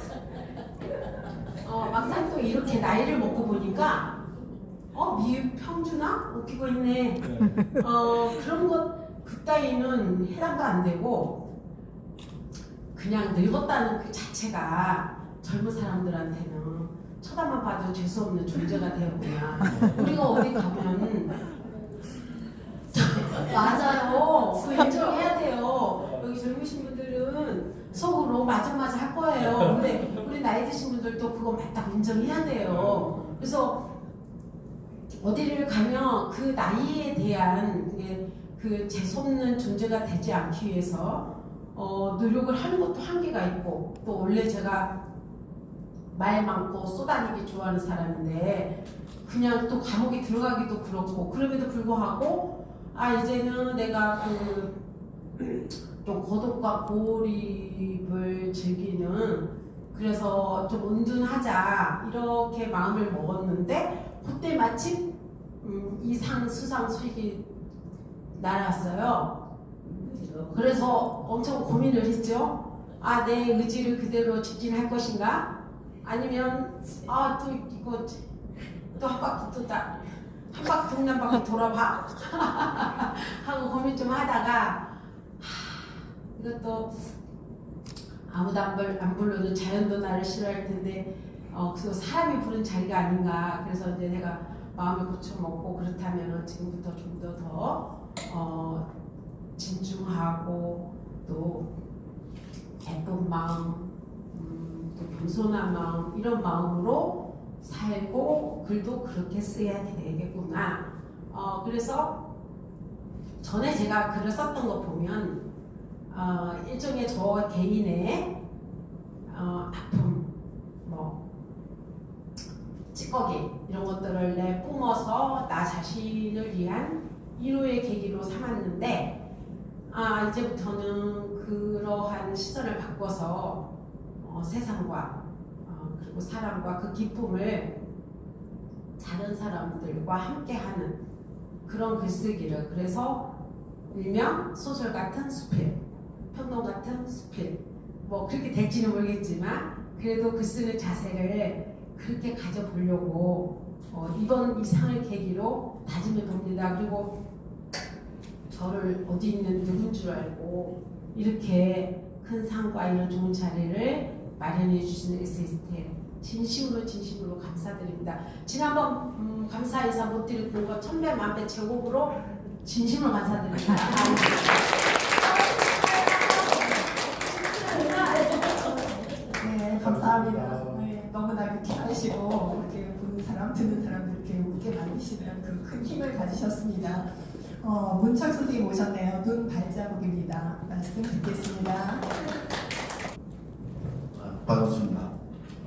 막상 또 이렇게 나이를 먹고 보니까 미의 평준화? 웃기고 있네. 그런 것 그따위는 해당도 안 되고 그냥 늙었다는 그 자체가 젊은 사람들한테는 쳐다만 봐도 재수없는 존재가 되었구나. 우리가 어디 가면 맞아요. 그 인정해야 돼요. 여기 젊으신 분들은 속으로 맞아 할 거예요. 근데 우리 나이 드신 분들도 그거 맞다고 인정해야 돼요. 그래서 어디를 가면 그 나이에 대한 그 재수없는 존재가 되지 않기 위해서 노력을 하는 것도 한계가 있고 또 원래 제가 말 많고 쏘다니기 좋아하는 사람인데 그냥 또 감옥에 들어가기도 그렇고 그럼에도 불구하고 이제는 내가 좀 고독과 고립을 즐기는 그래서 좀 은둔하자 이렇게 마음을 먹었는데 그때 마침 이상 수상 수익이 날아왔어요. 그래서 엄청 고민을 했죠. 내 의지를 그대로 직진할 것인가? 아니면 또 이거 또 한 바퀴 한 바퀴 동네 바퀴 돌아봐 하고 고민 좀 하다가 이것도 아무도 안 불러도 자연도 나를 싫어할 텐데 그래서 사람이 부른 자리가 아닌가. 그래서 이제 내가 마음을 고쳐먹고 그렇다면 지금부터 좀 더 진중하고 또 예쁜 마음, 또 겸손한 마음, 이런 마음으로 살고 글도 그렇게 써야 되겠구나. 그래서 전에 제가 글을 썼던 거 보면 일종의 저 개인의 아픔, 뭐 찌꺼기 이런 것들을 내뿜어서 나 자신을 위한 위로의 계기로 삼았는데 이제부터는 그러한 시선을 바꿔서 세상과 그리고 사람과 그 기쁨을 다른 사람들과 함께하는 그런 글쓰기를, 그래서 일명 소설 같은 수필, 평론 같은 수필, 뭐 그렇게 될지는 모르겠지만 그래도 글 쓰는 자세를 그렇게 가져보려고 이번 이 상을 계기로 다짐해 봅니다. 그리고 저를 어디 있는 누군 줄 알고 이렇게 큰 상과 이런 좋은 자리를 마련해 주시는 SST 진심으로 감사드립니다. 지난번 감사 인사 못 드리고 거 천배 만배 제곡으로 진심으로 감사드립니다. 네, 감사합니다. 네, 너무나 이렇게 하시고 이렇게 보는 사람, 듣는 사람들 이렇게 웃게 만드시는 그 큰 힘을 가지셨습니다. 문철 선생님 오셨네요. 눈 발자국입니다. 말씀 듣겠습니다. 반갑습니다.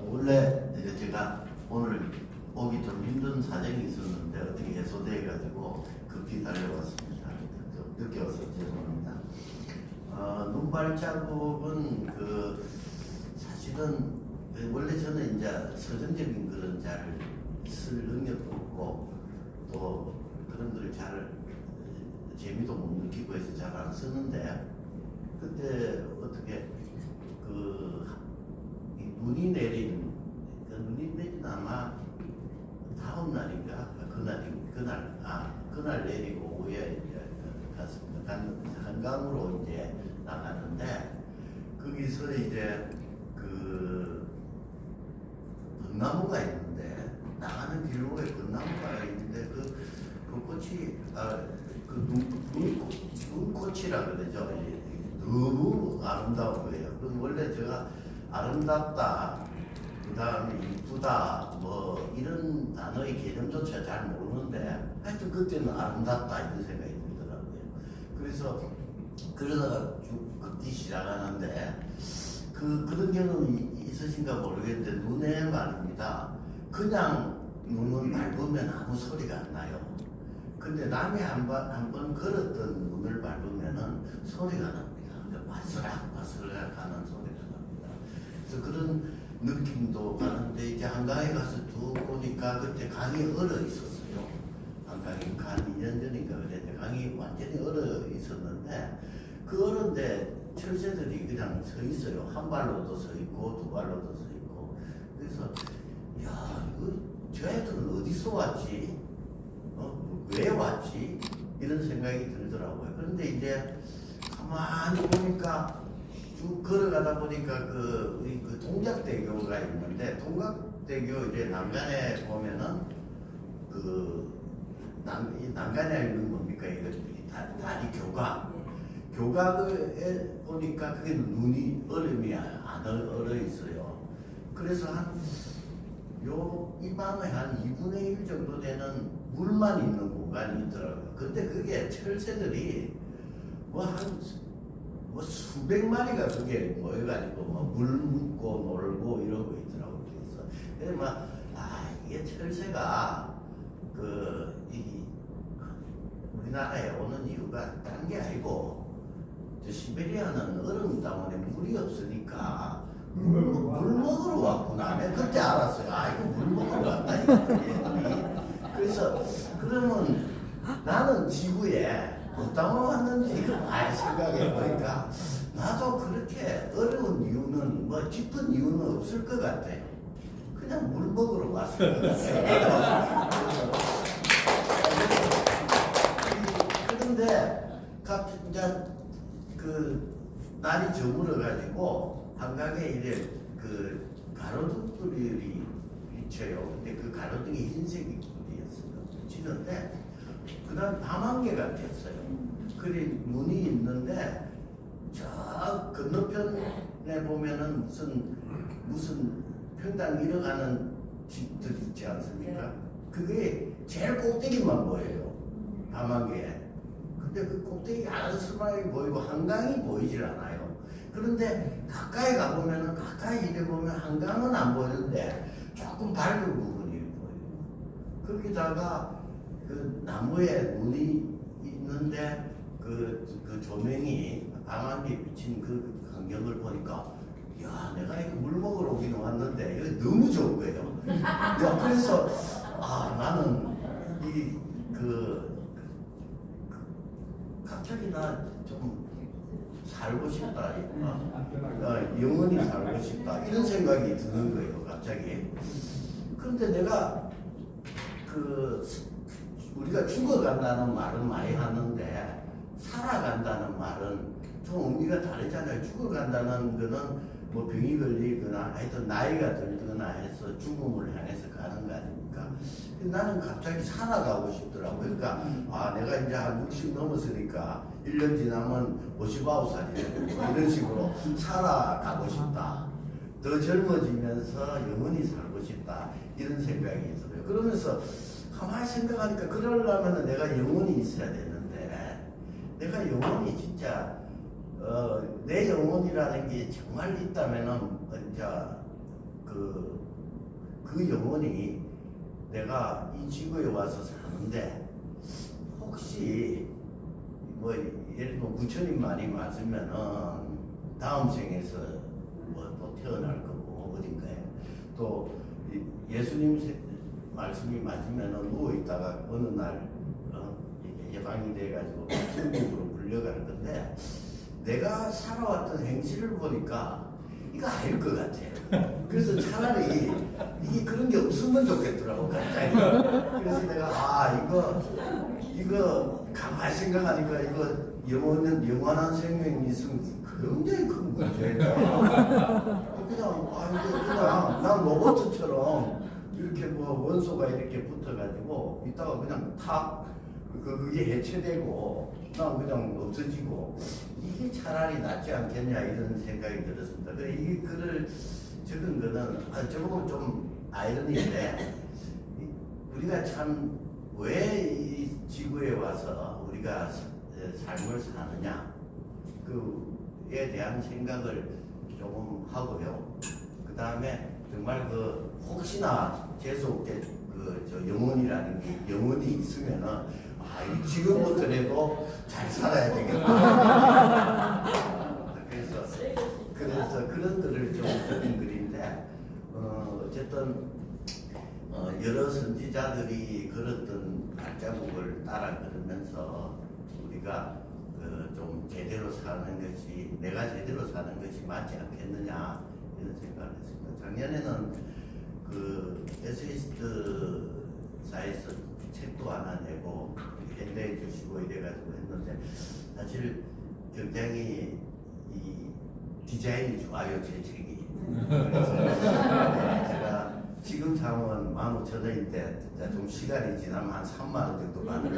원래 제가 오늘 오기 좀 힘든 사정이 있었는데 어떻게 해소돼 가지고 급히 달려왔습니다. 좀 늦게 와서 죄송합니다. 눈발자국은 사실은 원래 저는 이제 서정적인 그런 잘 쓸 능력도 없고 또 그런 걸 잘 재미도 못 느끼고 해서 잘 안 쓰는데, 그때 어떻게 눈이 내린 아마 다음 날인가 그날 내리고 오후에 이제 갔습니다. 한강으로 이제 나가는데 거기서 이제 벚나무가 있는데, 나가는 길목에 벚나무가 있는데 그 꽃이 눈꽃이라 그러죠. 너무 아름다운 거예요. 원래 제가 아름답다, 그 다음에 이쁘다, 뭐 이런 단어의 개념조차 잘 모르는데 하여튼 그때는 아름답다 이런 생각이 들더라고요. 그래서 그러다가 쭉 걷기 시작하는데 그런 경험이 있으신가 모르겠는데 눈에 말입니다. 그냥 눈을 밟으면 아무 소리가 안 나요. 근데 남이 한 번 걸었던 눈을 밟으면은 소리가 납니다. 바스락 하는 소리가 납니다. 그래서 그런 느낌도 가는데 이제 한강에 가서 쭉 보니까 그때 강이 얼어 있었어요. 한강이 한 2년 전인가 그랬는데 강이 완전히 얼어 있었는데 그 얼은데 철새들이 그냥 서 있어요. 한 발로도 서 있고 두 발로도 서 있고. 그래서 야, 저 애들은 어디서 왔지? 왜 왔지? 이런 생각이 들더라고요. 그런데 이제 가만히 보니까 쭉 걸어가다 보니까 그 동작대교가 있는데, 동작대교 이제 난간에 보면은 난간에 있는 뭡니까? 이거 다리 교각에 보니까 그게 눈이 얼음이 안 얼어 있어요. 그래서 이 방에 한 2분의 1 정도 되는 물만 있는 공간이 있더라고요. 근데 그게 철새들이 수백 마리가 그게 모여가지고 물 묻고 놀고 이러고 있더라고요. 그래서 이게 철새가 우리나라에 오는 이유가 딴 게 아니고 시베리아는 얼음 때문에 물이 없으니까 물 먹으러 왔구나. 내가 그때 알았어요. 이거 물 먹으러 왔다니까. 그래서 그러면 나는 지구에 어디서 왔는지 생각해 보니까 나도 그렇게 어려운 이유는 깊은 이유는 없을 것 같아요. 그냥 물 먹으러 왔을 것 같아요. 그런데 이제 날이 저물어 가지고 한강에 이제 가로등불이 비쳐요. 근데 그 가로등이 흰색이 비치는데 그다음 밤안개가 꼈어요. 그래 문이 있는데 저 건너편에 보면은 무슨 평당 잃어가는 집들 있지 않습니까? 그게 제일 꼭대기만 보여요. 밤안개에. 근데 그 꼭대기가 아스름하게 보이고 한강이 보이질 않아요. 그런데 가까이 가보면은 가까이 이래 보면 한강은 안 보이는데 조금 밝은 부분이 보여요. 거기다가 그 나무에 문이 있는데 그 조명이 밤안개 비친 그 광경을 보니까 야, 내가 이거 물 먹으러 오긴 왔는데 이거 너무 좋은 거예요. 야, 그래서 나는 갑자기 나 좀 살고 싶다, 영원히 살고 싶다 이런 생각이 드는 거예요, 갑자기. 그런데 내가 우리가 죽어간다는 말은 많이 하는데 살아간다는 말은 좀 의미가 다르잖아요. 죽어간다는 거는 뭐 병이 걸리거나 하여튼 나이가 들거나 해서 죽음을 향해서 가는 거 아닙니까? 나는 갑자기 살아가고 싶더라고요. 그러니까 내가 이제 한 60 넘었으니까 1년 지나면 59살이 이런 식으로 살아가고 싶다. 더 젊어지면서 영원히 살고 싶다. 이런 생각이 들어요. 그러면서 가만히 생각하니까 그러려면 내가 영원히 있어야 되는데 내가 영원히 진짜 내 영혼이라는 게 정말 있다면은 이제 그 영혼이 내가 이 지구에 와서 사는데 혹시 뭐 예를 들면 부처님 말이 맞으면은 다음 생에서 뭐 또 태어날 거고 어딘가에 또 예수님 말씀이 맞으면은 누워 있다가 어느 날 예방이 돼가지고 천국으로 불려갈 건데. 내가 살아왔던 행실을 보니까 이거 아닐 것 같아요. 그래서 차라리 이게 그런 게 없으면 좋겠더라고, 갑자기. 그래서 내가 이거 가만히 생각하니까 이거 영원한 생명이 있으면 굉장히 큰 문제다. 그냥 난 로봇처럼 이렇게 뭐 원소가 이렇게 붙어가지고 있다가 그냥 그게 해체되고 난 그냥 없어지고 이게 차라리 낫지 않겠냐 이런 생각이 들었습니다. 그래 이 글을 적은 거는 조금 좀 아이러니인데 우리가 참 왜 이 지구에 와서 우리가 삶을 사느냐 그에 대한 생각을 조금 하고요. 그 다음에 정말 혹시나 재수없게 저 영혼이라는 게 영혼이 있으면은 지금부터라도 잘 살아야 되겠다. 그래서 그런 글을 좀 적은 글인데 어쨌든 여러 선지자들이 걸었던 발자국을 따라 걸으면서 우리가 좀 제대로 사는 것이 내가 제대로 사는 것이 맞지 않겠느냐 이런 생각을 했습니다. 작년에는 에세이스트사에서 책도 하나 내고 현대해 주시고 이래가지고 했는데 사실 굉장히 이 디자인이 좋아요, 제 책이. 그래서 제가 지금 사면 15,000원인데 좀 시간이 지나면 한 3만 원 정도 받는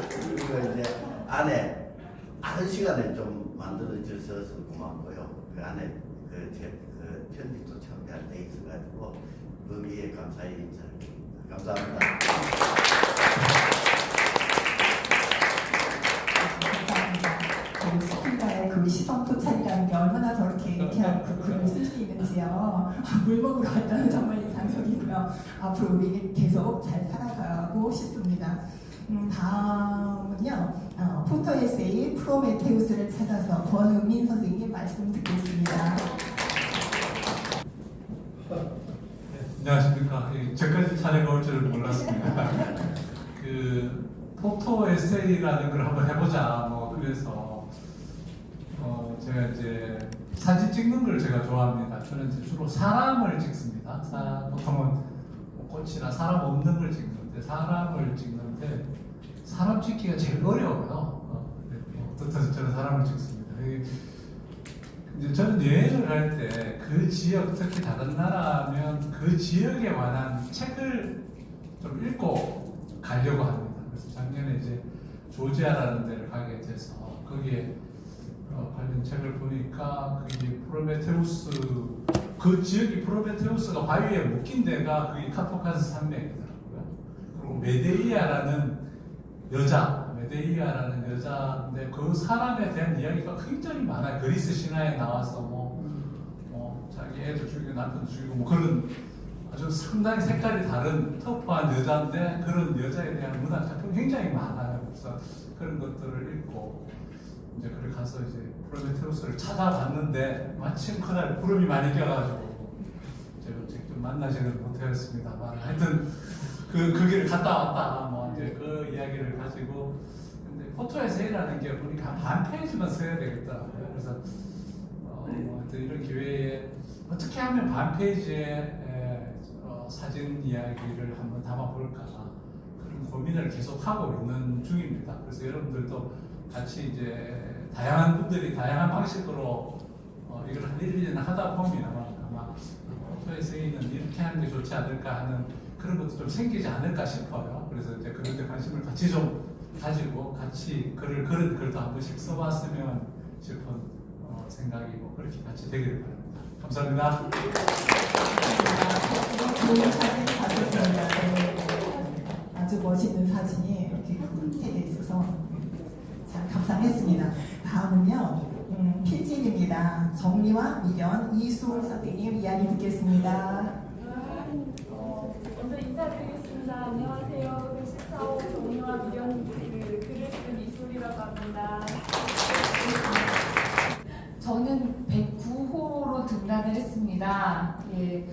그리고 이제 안에 다른 시간에 좀 만들어 주셔서 고맙고요. 그 안에 그 편집도 참 잘 돼 있어가지고 거기에 감사의 인사를 드립니다. 감사합니다. 스피커의 그 시선 토착이라는 게 얼마나 저렇게 유쾌하고 그 글을 쓸 수 있는지요. 물 먹으러 왔다는 정말 인상적이고요. 앞으로 우리 계속 잘 살아가고 싶습니다. 다음은요. 포토 에세이 프로메테우스를 찾아서 권은민 선생님 말씀 듣겠습니다. 안녕하십니까. 저까지 촬영가 올 줄은 몰랐습니다. 포토 에세이라는 걸 한번 해보자. 그래서 제가 이제 사진 찍는 걸 제가 좋아합니다. 저는 이제 주로 사람을 찍습니다. 보통은 꽃이나 사람 없는 걸 찍는데 사람 찍기가 제일 어려워요. 어떻든 저는 사람을 찍습니다. 이제 저는 여행을 할 때 그 지역, 특히 다른 나라면 그 지역에 관한 책을 좀 읽고 가려고 합니다. 그래서 작년에 이제 조지아라는 데를 가게 돼서 거기에 관련 책을 보니까 그게 프로메테우스, 그 지역이 프로메테우스가 바위에 묶인 데가 그게 카토카스 산맥이더라고요. 그리고 메데이아라는 여자인데 그 사람에 대한 이야기가 굉장히 많아요. 그리스 신화에 나와서 뭐 자기 애도 죽이고 남편도 죽이고 뭐 그런 아주 상당히 색깔이 다른 터프한 여자인데 그런 여자에 대한 문학 작품이 굉장히 많아요. 그래서 그런 것들을 읽고 이제 그래 가서 이제 프로메테우스를 찾아봤는데 마침 그날 구름이 많이 껴가지고 제가 직접 만나지는 못했습니다만 하여튼 그 길을 갔다 왔다 뭐 이제 그 이야기를 가지고 근데 포토에세이라는 게 보니까 반 페이지만 써야 되겠더라고요. 그래서 뭐 하여튼 이런 기회에 어떻게 하면 반 페이지에 사진 이야기를 한번 담아볼까 그런 고민을 계속 하고 있는 중입니다. 그래서 여러분들도 같이 이제 다양한 분들이 다양한 방식으로 이걸 한 1, 2년 하다 보면 아마 포토에세이는 이렇게 하는 게 좋지 않을까 하는 그런 것도 좀 생기지 않을까 싶어요. 그래서 이제 그런 데 관심을 같이 좀 가지고 같이 그런 글도 한 번씩 써봤으면 싶은 생각이고 그렇게 같이 되기를 바랍니다. 감사합니다. 좋은 사진 봤었습니다. 아주 멋있는 사진이 이렇게 책에 있어서 참 감상했습니다. 다음은요. 필진입니다. 정리와 미련 이수월 선생님 이야기 듣겠습니다. 먼저 인사드리겠습니다. 안녕하세요. 14호 정리와 미련 글을 쓴 이수월이라고 합니다. 저는 109호로 등단을 했습니다. 예,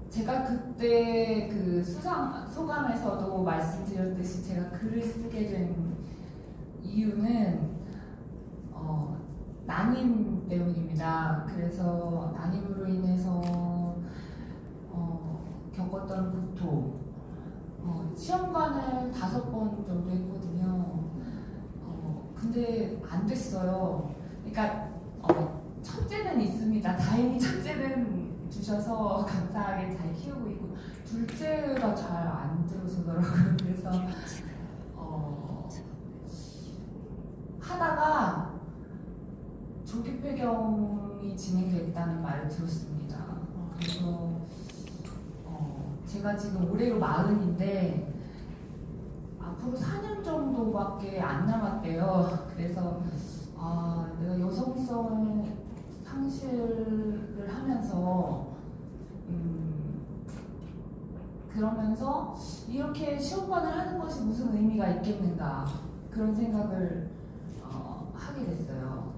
제가 그때 그 수상 소감에서도 말씀드렸듯이 제가 글을 쓰게 된 이유는 난임 때문입니다. 그래서 난임으로 인해서 겪었던 고통, 시험관을 5번 정도 했거든요. 근데 안 됐어요. 그러니까 첫째는 있습니다. 다행히 첫째는 주셔서 감사하게 잘 키우고 있고 둘째가 잘 안 들어서더라고요. 그래서 하다가 조기 폐경이 진행됐다는 말을 들었습니다. 그래서 제가 지금 올해로 40인데 앞으로 4년 정도밖에 안 남았대요. 그래서 내가 여성성을 상실을 하면서 그러면서 이렇게 시험관을 하는 것이 무슨 의미가 있겠는가 그런 생각을 하게 됐어요.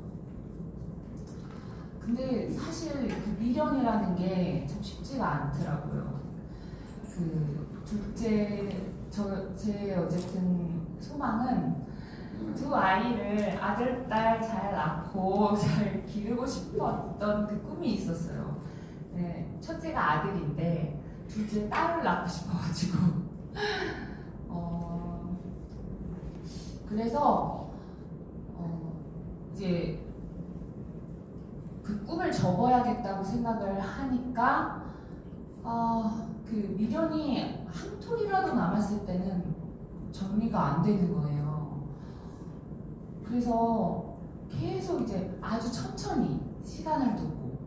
근데 사실 그 미련이라는 게 참 쉽지가 않더라고요. 그 둘째 제 어쨌든 소망은 두 아이를 아들, 딸 잘 낳고 잘 기르고 싶었던 그 꿈이 있었어요. 네, 첫째가 아들인데 둘째 딸을 낳고 싶어가지고 그래서 이제 그 꿈을 접어야겠다고 생각을 하니까 그 미련이 한 톨이라도 남았을 때는 정리가 안 되는 거예요. 그래서 계속 이제 아주 천천히 시간을 두고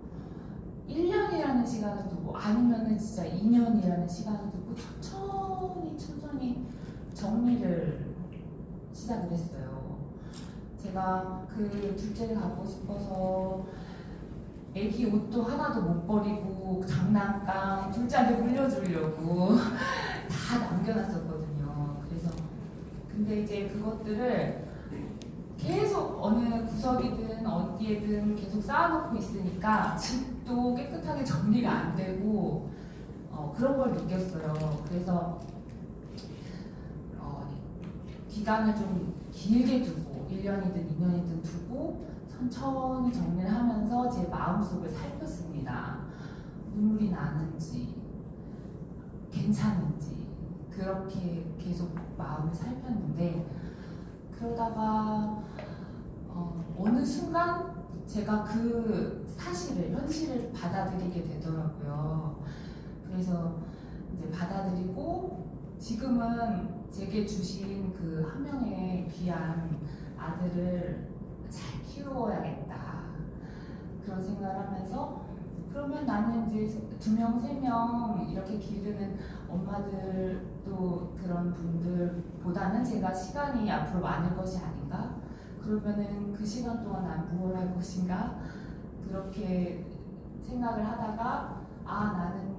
1년이라는 시간을 두고 아니면은 진짜 2년이라는 시간을 두고 천천히 정리를 시작을 했어요. 제가 그 둘째를 갖고 싶어서 애기 옷도 하나도 못 버리고 장난감 둘째한테 물려주려고 다 남겨놨었거든요. 그래서 근데 이제 그것들을 계속 어느 구석이든 어디에든 계속 쌓아놓고 있으니까 집도 깨끗하게 정리가 안 되고 그런 걸 느꼈어요. 그래서 기간을 좀 길게 두고 1년이든 2년이든 두고 천천히 정리를 하면서 제 마음속을 살폈습니다. 눈물이 나는지 괜찮은지 그렇게 계속 마음을 살폈는데 그러다가 어느 순간 제가 그 사실을, 현실을 받아들이게 되더라고요. 그래서 이제 받아들이고 지금은 제게 주신 그 한 명의 귀한 아들을 잘 키워야겠다 그런 생각을 하면서, 그러면 나는 이제 2명, 3명 이렇게 기르는 엄마들도 그런 분들보다는 제가 시간이 앞으로 많을 것이 아닌가? 그러면은 그 시간 동안 난 무엇을 할 것인가? 그렇게 생각을 하다가 아, 나는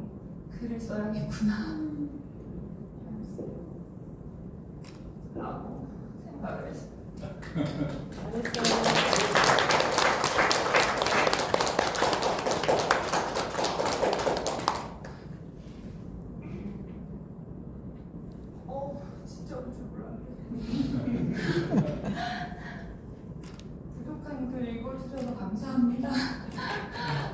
글을 써야겠구나 라고 생각을 했어요. 진짜 올 줄 몰랐네. 부족한 글 읽어주셔서 감사합니다.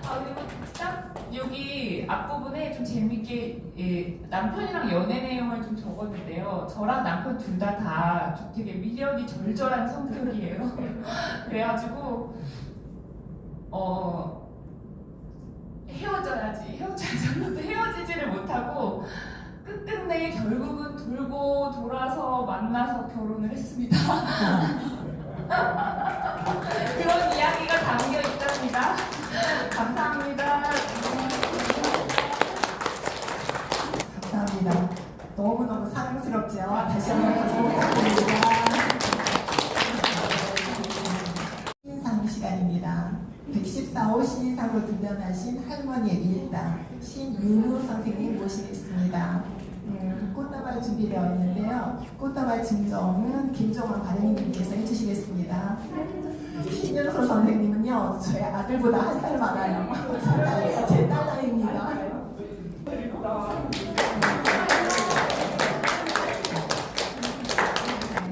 그리고 딱 여기 앞부분에 좀 재밌게 남편이랑 연애 내용을 좀 적었는데요. 저랑 남편 둘 다 되게 미련이 절절한 성격이에요. 그래가지고 헤어져야지 헤어지지를 못하고 끝끝내 결국은 돌고 돌아서 만나서 결혼을 했습니다. 그런 이야기가 담겨 있답니다. 감사합니다. 감사합니다. 너무너무 사랑스럽죠? 다시 한번 박수 부탁드립니다. 신인상 시간입니다. 114호 신인상으로 등단하신 할머니의 밀당 신윤우 선생님 모시겠습니다. 꽃다발 준비되어 있는데요. 꽃다발 증정은 김정환 발행님께서 해주시겠습니다. 신윤수 선생님은요, 저희 아들보다 한 살 많아요. 제 딸 나이입니다.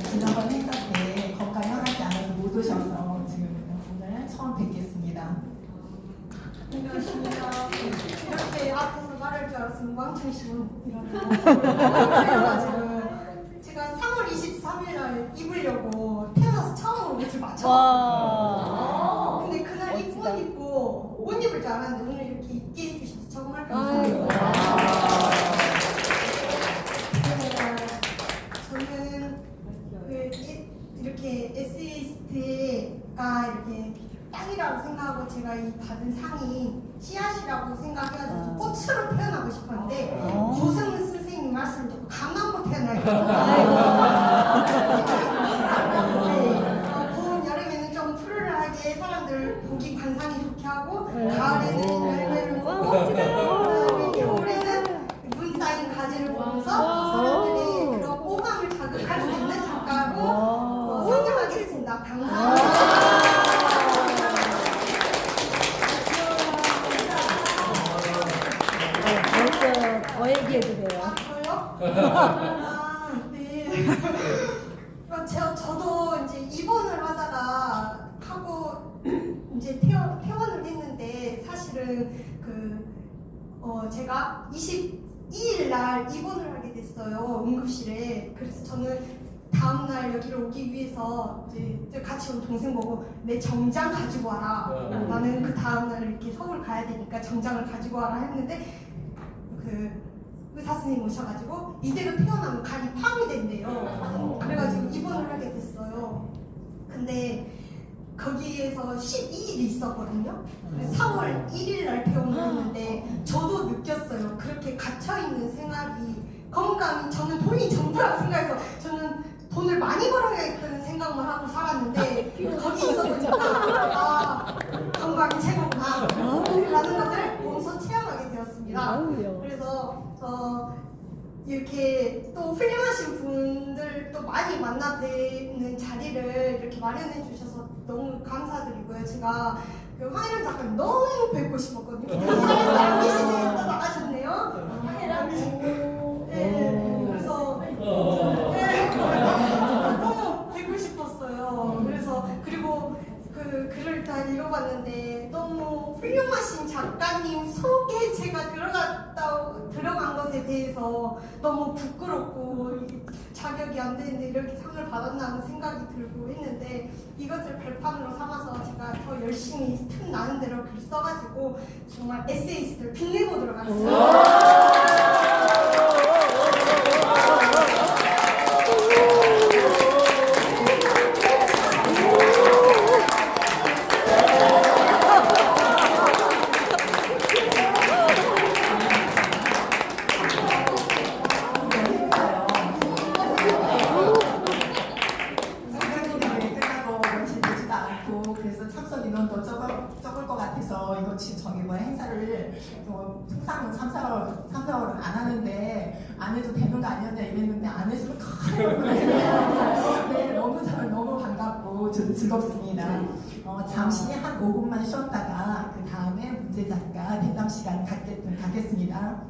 지난번 행사 때 건강이 허락지 않아서 못 오셔서 지금 오늘 처음 뵙겠습니다. 안녕하십니까. 이렇게 앞에서 말할 줄 알았으면 왕창식으로 일어나가지고 제가 3월 23일 날 입으려고 태어나서 처음으로 옷을 맞춰. 근데 그날 옷 입고 못 입을 줄 알았는데 오늘 이렇게 입게 해주셔서 정말 감사합니다. 저는 이렇게 에세이스트가 이렇게 땅이라고 생각하고 제가 이 받은 상이 씨앗이라고 생각해가지고 꽃으로 태어나고 싶었는데 고승은 선생님 말씀을 듣고 감나무로 태어나요. 봄, 여름에는 좀 푸르르하게 사람들 보기 관상이 좋게 하고 가을에는 열매를 먹고 그다음에 겨울에는 문 쌓인 가지를 보면서 사람들이 그런 오감을 자극할 수 있는 작가로 선정하겠습니다. 감사합니다. 더 얘기해도 돼요. 저요? 네. 저도 이제 입원을 하다가 하고 이제 퇴원을 했는데 사실은 제가 22일 날 입원을 하게 됐어요. 응급실에. 그래서 저는 다음 날 여기로 오기 위해서 이제 같이 온 동생 보고 내 정장 가지고 와라. 나는 그 다음 날 이렇게 서울 가야 되니까 정장을 가지고 와라 했는데 의사 선생님 오셔가지고 이대로 태어나면 간이 파괴 된대요. 그래가지고 입원을 하게 됐어요. 근데 거기에서 12일이 있었거든요. 4월 1일 날 퇴원을 했는데 저도 느꼈어요. 그렇게 갇혀있는 생활이 건강이 저는 돈이 전부라고 생각해서 저는 돈을 많이 벌어야겠다는 생각만 하고 살았는데 거기 있어보니까 건강이 최고구나 라는 것을 몸소 체험하게 되었습니다. 그래서 이렇게 또 훌륭하신 분들 또 많이 만나 뵙는 자리를 이렇게 마련해 주셔서 너무 감사드리고요. 제가 황혜란 작가님 너무 뵙고 싶었거든요. 황혜란 안 계시네. 또 나가셨네요. 황혜란. 네. 그래서 너무 뵙고 싶었어요. 그래서 그리고 그 글을 다 읽어봤는데 너무 훌륭하신 작가님 속에 제가 들어간 것에 것에 대해서 너무 부끄럽고 자격이 안 되는데 이렇게 상을 받았나 하는 생각이 들고 했는데 이것을 발판으로 삼아서 제가 더 열심히 틈 나는 대로 글 써가지고 정말 에세이스트를 빛내보도록 하겠습니다. 행사를 통상 3,4월은 안 하는데 안 해도 되는 거 아니었냐 이랬는데 안 했으면 네, 너무 반갑고 저도 즐겁습니다. 잠시 한 5분만 쉬었다가 그 다음에 문제 작가 대담 시간 갖겠습니다.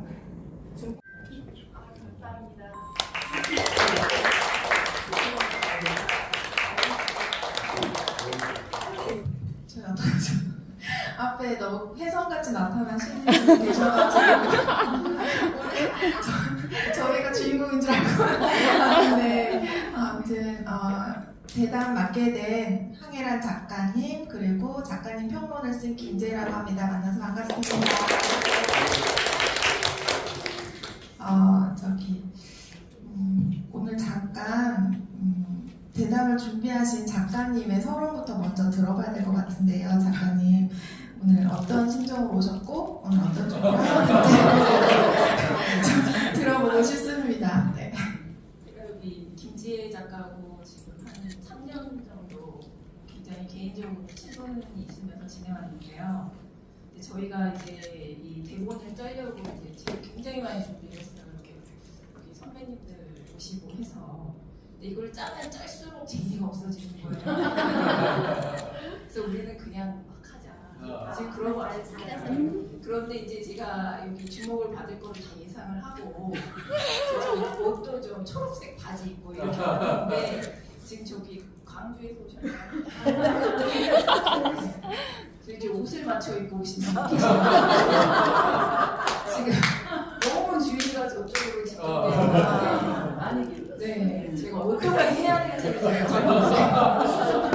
앞에 너무 혜성같이 나타난 신분이 계셔가지고 오늘 저희가 주인공인 줄 알고 왔는데 아무튼 대담 맡게 된 황혜란 작가님 그리고 작가님 평론을 쓴 김재라고 합니다. 만나서 반갑습니다. 오늘 잠깐 대담을 준비하신 작가님의 서론부터 먼저 들어봐야 될 것 같은데요. 작가님 오늘 어떤 심정으로 오셨고 오늘 어떤 준비를 하셨는지 들어보고 싶습니다. 네. 제가 여기 김지혜 작가하고 지금 한 3년 정도 굉장히 개인적으로 친분이 있으면서 진행하는데요. 저희가 이제 이 대본을 짜려고 이제 굉장히 많이 준비를 했어요. 이렇게 여기 선배님들 오시고 해서. 이걸 짜면 짤수록 재미가 없어지는 거예요. 그래서 우리는 그냥 막 하자. 지금 그러고 왔어요. 그런데 이제 제가 여기 주목을 받을 거를 다 예상을 하고 옷도 좀 초록색 바지 입고 이렇게 왔는데 지금 저기 광주에서 오셨나요? 이렇게 옷을 맞춰 입고 오시는 분 계시나요? 지금 너무 주의가 저쪽으로 집중돼요. 많이 네, 제가 어떻게 해야 되는지 잘 모르겠어요.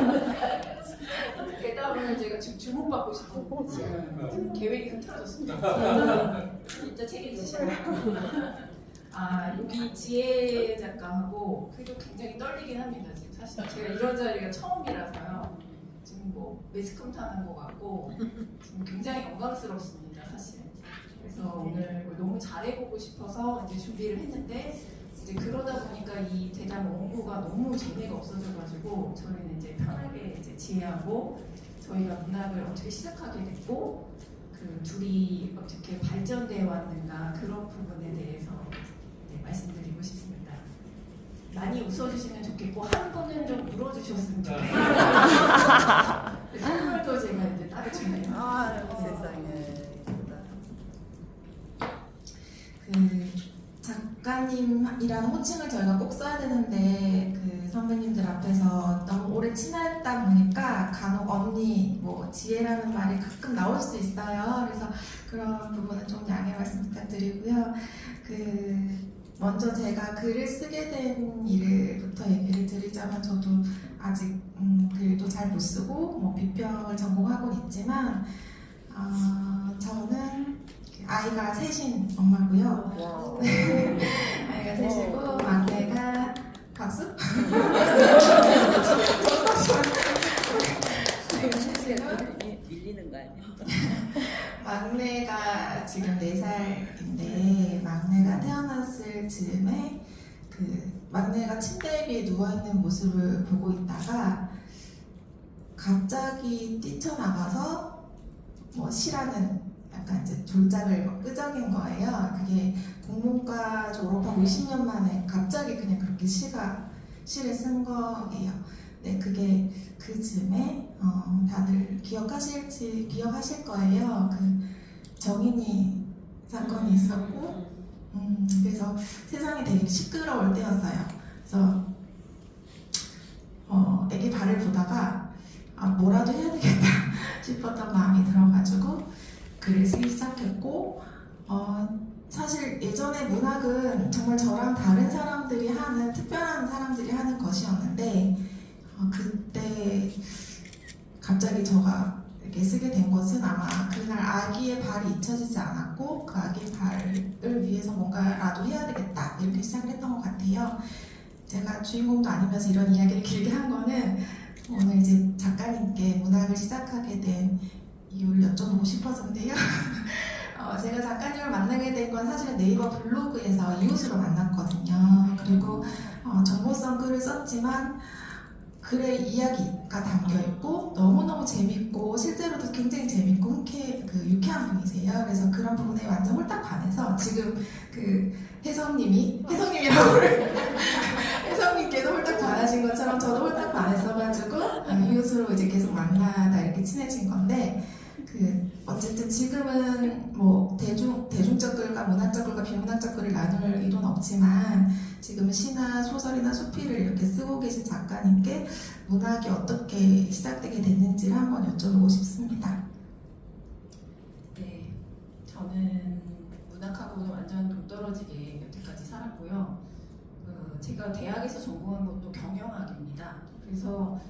게다가 오늘 제가 지금 주목받고 싶은 지금 계획이 흐트러졌습니다. 이따 책 읽으시면 여기 지혜 작가하고 그래도 굉장히 떨리긴 합니다. 지금 사실 제가 이런 자리가 처음이라서요. 지금 뭐 매스컴 타는 것 같고 지금 굉장히 영광스럽습니다. 사실. 그래서 오늘 너무 잘해보고 싶어서 이제 준비를 했는데 이제 그러다 보니까 이 대담 원고가 너무 재미가 없어져가지고 저희는 이제 편하게 이제 지혜하고 저희가 문학을 어떻게 시작하게 됐고 그 둘이 어떻게 발전되어 왔는가 그런 부분에 대해서 말씀드리고 싶습니다. 많이 웃어주시면 좋겠고 한 분은 좀 울어주셨으면 좋겠어요. 선물도 제가 이제 따로 준비해요. 세상에. 작가님이라는 호칭을 저희가 꼭 써야 되는데 그 선배님들 앞에서 너무 오래 친했다 보니까 간혹 언니, 뭐 지혜라는 말이 가끔 나올 수 있어요. 그래서 그런 부분은 좀 양해 말씀 부탁드리고요. 먼저 제가 글을 쓰게 된 일부터 얘기를 드리자면 저도 아직 글도 잘 못 쓰고 뭐 비평을 전공하고 있지만 저는 아이가 셋인 엄마고요. 아이가 셋이고 막내가 박수? 밀리는 거 아니야? 막내가 지금 4살인데 막내가 태어났을 즈음에 막내가 침대 위에 누워있는 모습을 보고 있다가 갑자기 뛰쳐나가서 뭐 시라는 약간 이제 졸작을 끄적인 거예요. 그게 국문과 졸업하고 20년 만에 갑자기 그냥 그렇게 시를 쓴 거예요. 네, 그게 그 즈음에 다들 기억하실 거예요. 정인이 사건이 있었고, 그래서 세상이 되게 시끄러울 때였어요. 그래서 애기 발을 보다가 뭐라도 해야 되겠다 싶었던 마음이 들어가지고 글을 쓰기 시작했고 사실 예전에 문학은 정말 저랑 다른 사람들이 하는, 특별한 사람들이 하는 것이었는데 그때 갑자기 저가 이렇게 쓰게 된 것은 아마 그날 아기의 발이 잊혀지지 않았고 그 아기의 발을 위해서 뭔가라도 해야 되겠다 이렇게 시작을 했던 것 같아요. 제가 주인공도 아니면서 이런 이야기를 길게 한 거는 오늘 이제 작가님께 문학을 시작하게 된 이유를 여쭤보고 싶어서인데요. 제가 작가님을 만나게 된 건 사실은 네이버 블로그에서 이웃으로 만났거든요. 그리고 정보성 글을 썼지만 글의 이야기가 담겨있고 너무너무 재밌고 실제로도 굉장히 재밌고 유쾌한 분이세요. 그래서 그런 부분에 완전 홀딱 반해서 지금 혜성님께도 홀딱 반하신 것처럼 저도 홀딱 반했어가지고 이웃으로 이제 계속 만나다 이렇게 친해진 건데 어쨌든 지금은 뭐 대중적 글과 문학적 글과 비문학적 글을 나눌 의도는 없지만 지금은 시나 소설이나 수필을 이렇게 쓰고 계신 작가님께 문학이 어떻게 시작되게 됐는지를 한번 여쭤보고 싶습니다. 네, 저는 문학하고는 완전 동떨어지게 여태까지 살았고요. 제가 대학에서 전공한 것도 경영학입니다. 그래서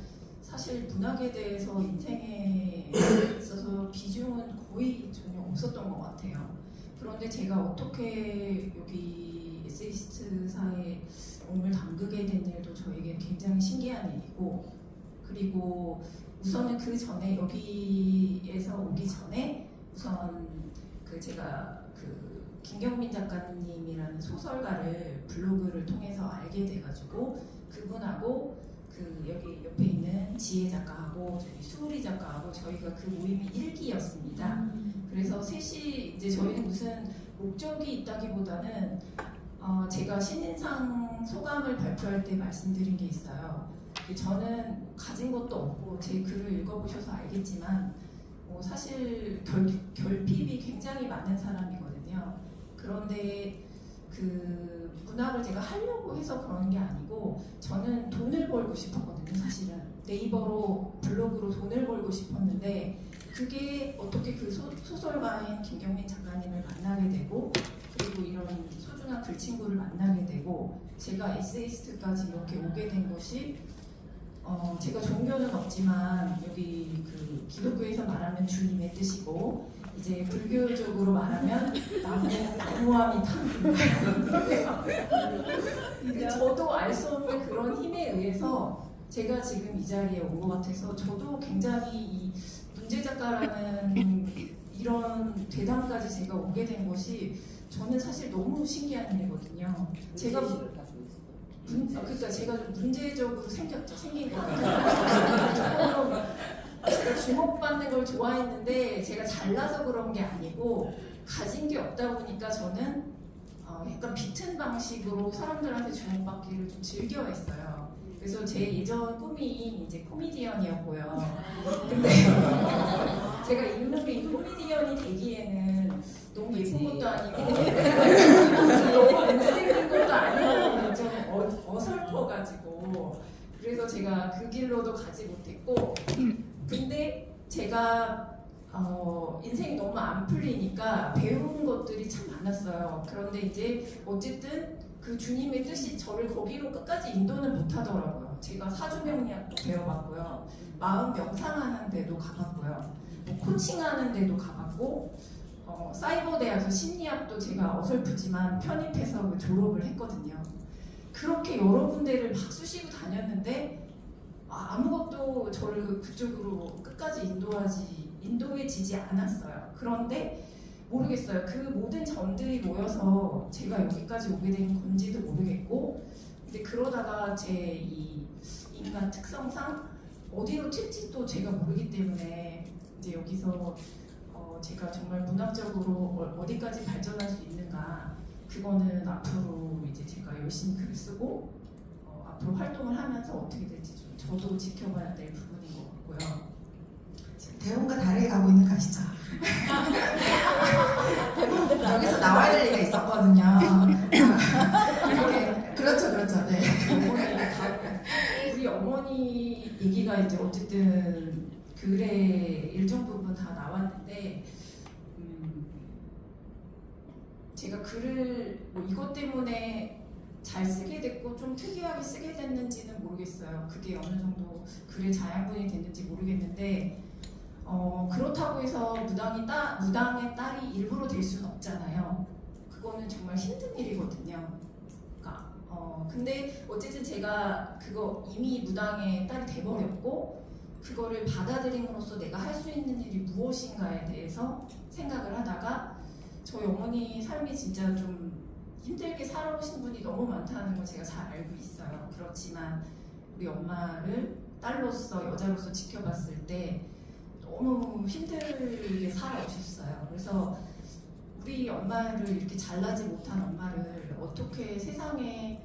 사실 문학에 대해서 인생에 있어서 비중은 거의 전혀 없었던 것 같아요. 그런데 제가 어떻게 여기 에세이스트사에 몸을 담그게 된 일도 저에게 굉장히 신기한 일이고, 그리고 우선은 그 전에 여기에서 오기 전에 우선 제가 김경민 작가님이라는 소설가를 블로그를 통해서 알게 돼가지고 그분하고 여기 옆에 있는 지혜 작가하고 저희 수우리 작가하고 저희가 그 모임이 일기였습니다. 그래서 셋이 이제 저희는 무슨 목적이 있다기보다는 제가 신인상 소감을 발표할 때 말씀드린 게 있어요. 저는 가진 것도 없고 제 글을 읽어보셔서 알겠지만 사실 결핍이 굉장히 많은 사람이거든요. 그런데 문학을 제가 하려고 해서 그런 게 아니고 저는 돈을 벌고 싶었거든요. 사실은 네이버로 블로그로 돈을 벌고 싶었는데 그게 어떻게 소설가인 김경민 작가님을 만나게 되고 그리고 이런 소중한 글친구를 만나게 되고 제가 에세이스트까지 이렇게 오게 된 것이 제가 종교는 없지만 여기 기독교에서 말하면 주님의 뜻이고 이제 불교적으로 말하면 나무함이 탐입니다. 저도 알 수 없는 그런 힘에 의해서 제가 지금 이 자리에 온 것 같아서 저도 굉장히 이 문제 작가라는 이런 대담까지 제가 오게 된 것이 저는 사실 너무 신기한 일이거든요. 제가 그러니까 제가 좀 문제적으로 생긴 거예요. 제가 주목받는 걸 좋아했는데 제가 잘나서 그런 게 아니고 가진 게 없다 보니까 저는 약간 비튼 방식으로 사람들한테 주목받기를 좀 즐겨했어요. 그래서 제 예전 꿈이 이제 코미디언이었고요. 근데 제가 이름이 코미디언이 되기에는 너무 예쁜 것도 아니고 너무 못생긴 것도 아니고 좀 어설퍼가지고 그래서 제가 그 길로도 가지 못했고 근데 제가 인생이 너무 안 풀리니까 배운 것들이 참 많았어요. 그런데 이제 어쨌든 그 주님의 뜻이 저를 거기로 끝까지 인도는 못하더라고요. 제가 사주명리학도 배워봤고요. 마음 명상하는 데도 가봤고요. 코칭하는 데도 가봤고 사이버 대학에서 심리학도 제가 어설프지만 편입해서 졸업을 했거든요. 그렇게 여러 군데를 막 쑤시고 다녔는데 아무것도 저를 그쪽으로 끝까지 인도해지지 않았어요. 그런데 모르겠어요. 그 모든 점들이 모여서 제가 여기까지 오게 된 건지도 모르겠고 근데 그러다가 제 이 인간 특성상 어디로 튈지도 제가 모르기 때문에 이제 여기서 제가 정말 문학적으로 어디까지 발전할 수 있는가 그거는 앞으로 이제 제가 열심히 글 쓰고 앞으로 활동을 하면서 어떻게 될지 좀 저도 지켜봐야 될 부분인 것 같고요. 대본과 다르게 가고 있는 거 아시죠? 여기서 나와야 될 얘기가 있었거든요. 이렇게 그렇죠, 네. 우리 어머니 얘기가 이제 어쨌든 글에 일정 부분 다 나왔는데 제가 글을 뭐 이것 때문에 잘 쓰게 됐고 좀 특이하게 쓰게 됐는지는 모르겠어요. 그게 어느 정도 글의 자양분이 됐는지 모르겠는데 그렇다고 해서 무당의 딸이 일부러 될 수는 없잖아요. 그거는 정말 힘든 일이거든요. 그러니까 근데 어쨌든 제가 그거 이미 무당의 딸이 돼버렸고 그거를 받아들임으로써 내가 할 수 있는 일이 무엇인가에 대해서 생각을 하다가 저희 어머니 삶이 진짜 좀 힘들게 살아오신 분이 너무 많다는 걸 제가 잘 알고 있어요. 그렇지만 우리 엄마를 딸로서 여자로서 지켜봤을 때 너무 힘들게 살아오셨어요. 그래서 우리 엄마를 이렇게 잘나지 못한 엄마를 어떻게 세상에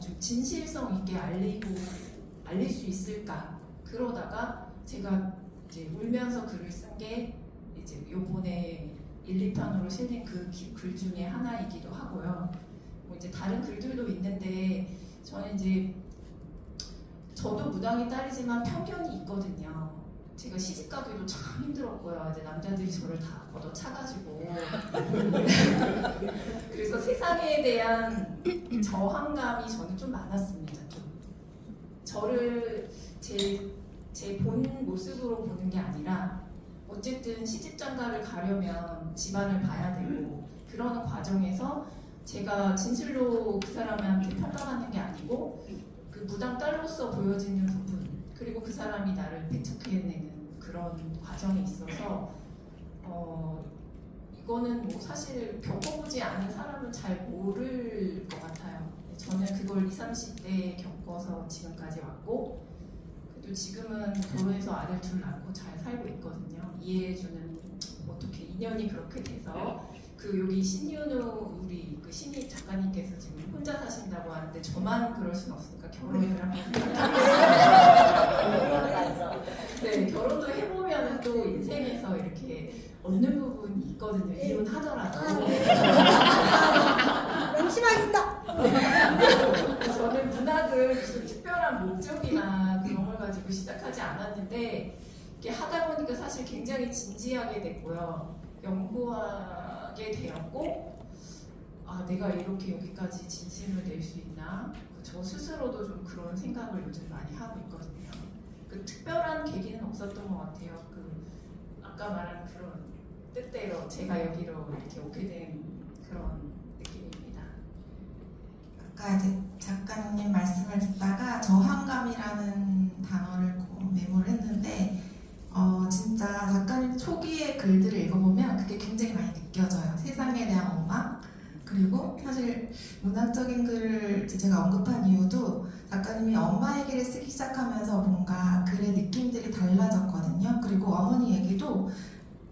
좀 진실성 있게 알릴 수 있을까? 그러다가 제가 이제 울면서 글을 쓴 게 이제 요번에 1, 2편으로 실린 그 글 중에 하나이기도 하고요. 뭐 이제 다른 글들도 있는데 저는 이제 저도 무당의 딸이지만 편견이 있거든요. 제가 시집가기도 참 힘들었고요. 이제 남자들이 저를 다 걷어차가지고 그래서 세상에 대한 저항감이 저는 좀 많았습니다. 좀 저를 제 본 모습으로 보는 게 아니라 어쨌든 시집장가를 가려면 집안을 봐야 되고 그러는 과정에서 제가 진실로 그 사람한테 평가받는 게 아니고 그 무당 딸로서 보여지는 부분 그리고 그 사람이 나를 배척해내는 그런 과정이 있어서 이거는 뭐 사실 겪어보지 않은 사람은 잘 모를 것 같아요. 저는 그걸 20, 30대 겪어서 지금까지 왔고 또 지금은 결혼해서 아들 둘 낳고 잘 살고 있거든요. 이해해주는 어떻게 인연이 그렇게 돼서 그 여기 신윤우 우리 그 신희 작가님께서 지금 혼자 사신다고 하는데 저만 그럴 순 없으니까 결혼을 한번 생각해보세요. 네, 결혼도 해보면 또 인생에서 이렇게 얻는 부분이 있거든요. 이혼하더라도. 명심하겠습니다. 저는 문학을 무슨 특별한 목적이나 그런 걸 가지고 시작하지 않았는데 이렇게 하다 보니까 사실 굉장히 진지하게 됐고요. 연구하게 되었고 내가 이렇게 여기까지 진심을 낼 수 있나? 저 스스로도 좀 그런 생각을 요즘 많이 하고 있거든요. 그 특별한 계기는 없었던 것 같아요. 그 아까 말한 그런 뜻대로 제가 여기로 이렇게 오게 된 그런 느낌입니다. 아까 이제 작가님 말씀을 듣다가 저항감이라는 단어를 메모를 했는데 진짜 작가님 초기의 글들을 읽어보면 그게 굉장히 많이 느껴져요. 세상에 대한 원망 그리고 사실 문학적인 글을 제가 언급한 이유도 작가님이 엄마 얘기를 쓰기 시작하면서 뭔가 글의 느낌들이 달라졌거든요. 그리고 어머니 얘기도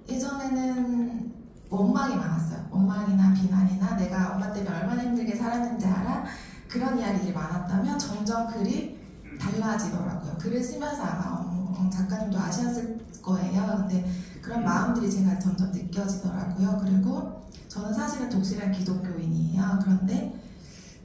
예전에는 원망이 많았어요. 원망이나 비난이나 내가 엄마 때문에 얼마나 힘들게 살았는지 알아? 그런 이야기들이 많았다면 점점 글이 달라지더라고요. 글을 쓰면서 아마 작가님도 아셨을 거예요. 근데 그런 마음들이 제가 점점 느껴지더라고요. 그리고 저는 사실은 독실한 기독교인이에요. 그런데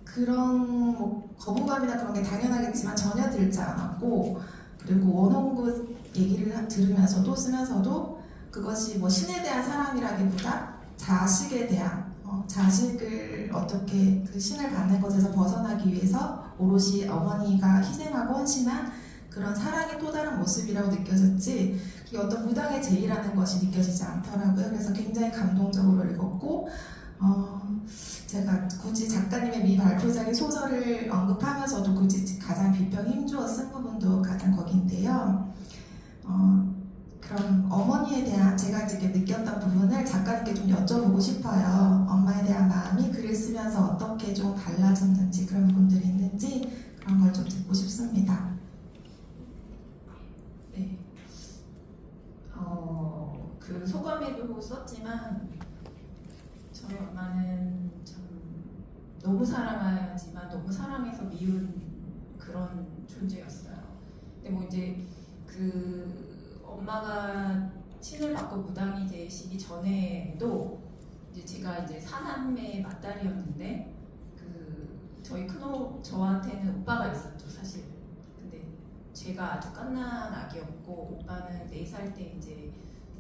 그런 뭐 거부감이나 그런 게 당연하겠지만 전혀 들지 않았고 그리고 원홍구 얘기를 들으면서도 쓰면서도 그것이 뭐 신에 대한 사랑이라기보다 자식에 대한 자식을 어떻게 그 신을 받는 것에서 벗어나기 위해서 오롯이 어머니가 희생하고 헌신한 그런 사랑의 또 다른 모습이라고 느껴졌지 이 어떤 무당의 제의라는 것이 느껴지지 않더라고요. 그래서 굉장히 감동적으로 읽었고 제가 굳이 작가님의 미발표작의 소설을 언급하면서도 굳이 가장 비평에 힘주어 쓴 부분도 가장 거기인데요. 그럼 어머니에 대한 제가 이렇게 느꼈던 부분을 작가님께 좀 여쭤보고 싶어요. 엄마에 대한 마음이 글을 쓰면서 어떻게 좀 달라졌는지 그런 부분들이 있는지 그런 걸 좀 듣고 싶습니다. 네. 그 소감에도 썼지만 저희 엄마는 참 너무 사랑하지만 너무 사랑해서 미운 그런 존재였어요. 근데 뭐 이제 그 엄마가 신을 받고 무당이 되시기 전에도 이제 제가 이제 사남매 맏딸이었는데 그 저희 저한테는 오빠가 있었죠 사실. 근데 제가 아주 갓난 아기였고 오빠는 4살 때 이제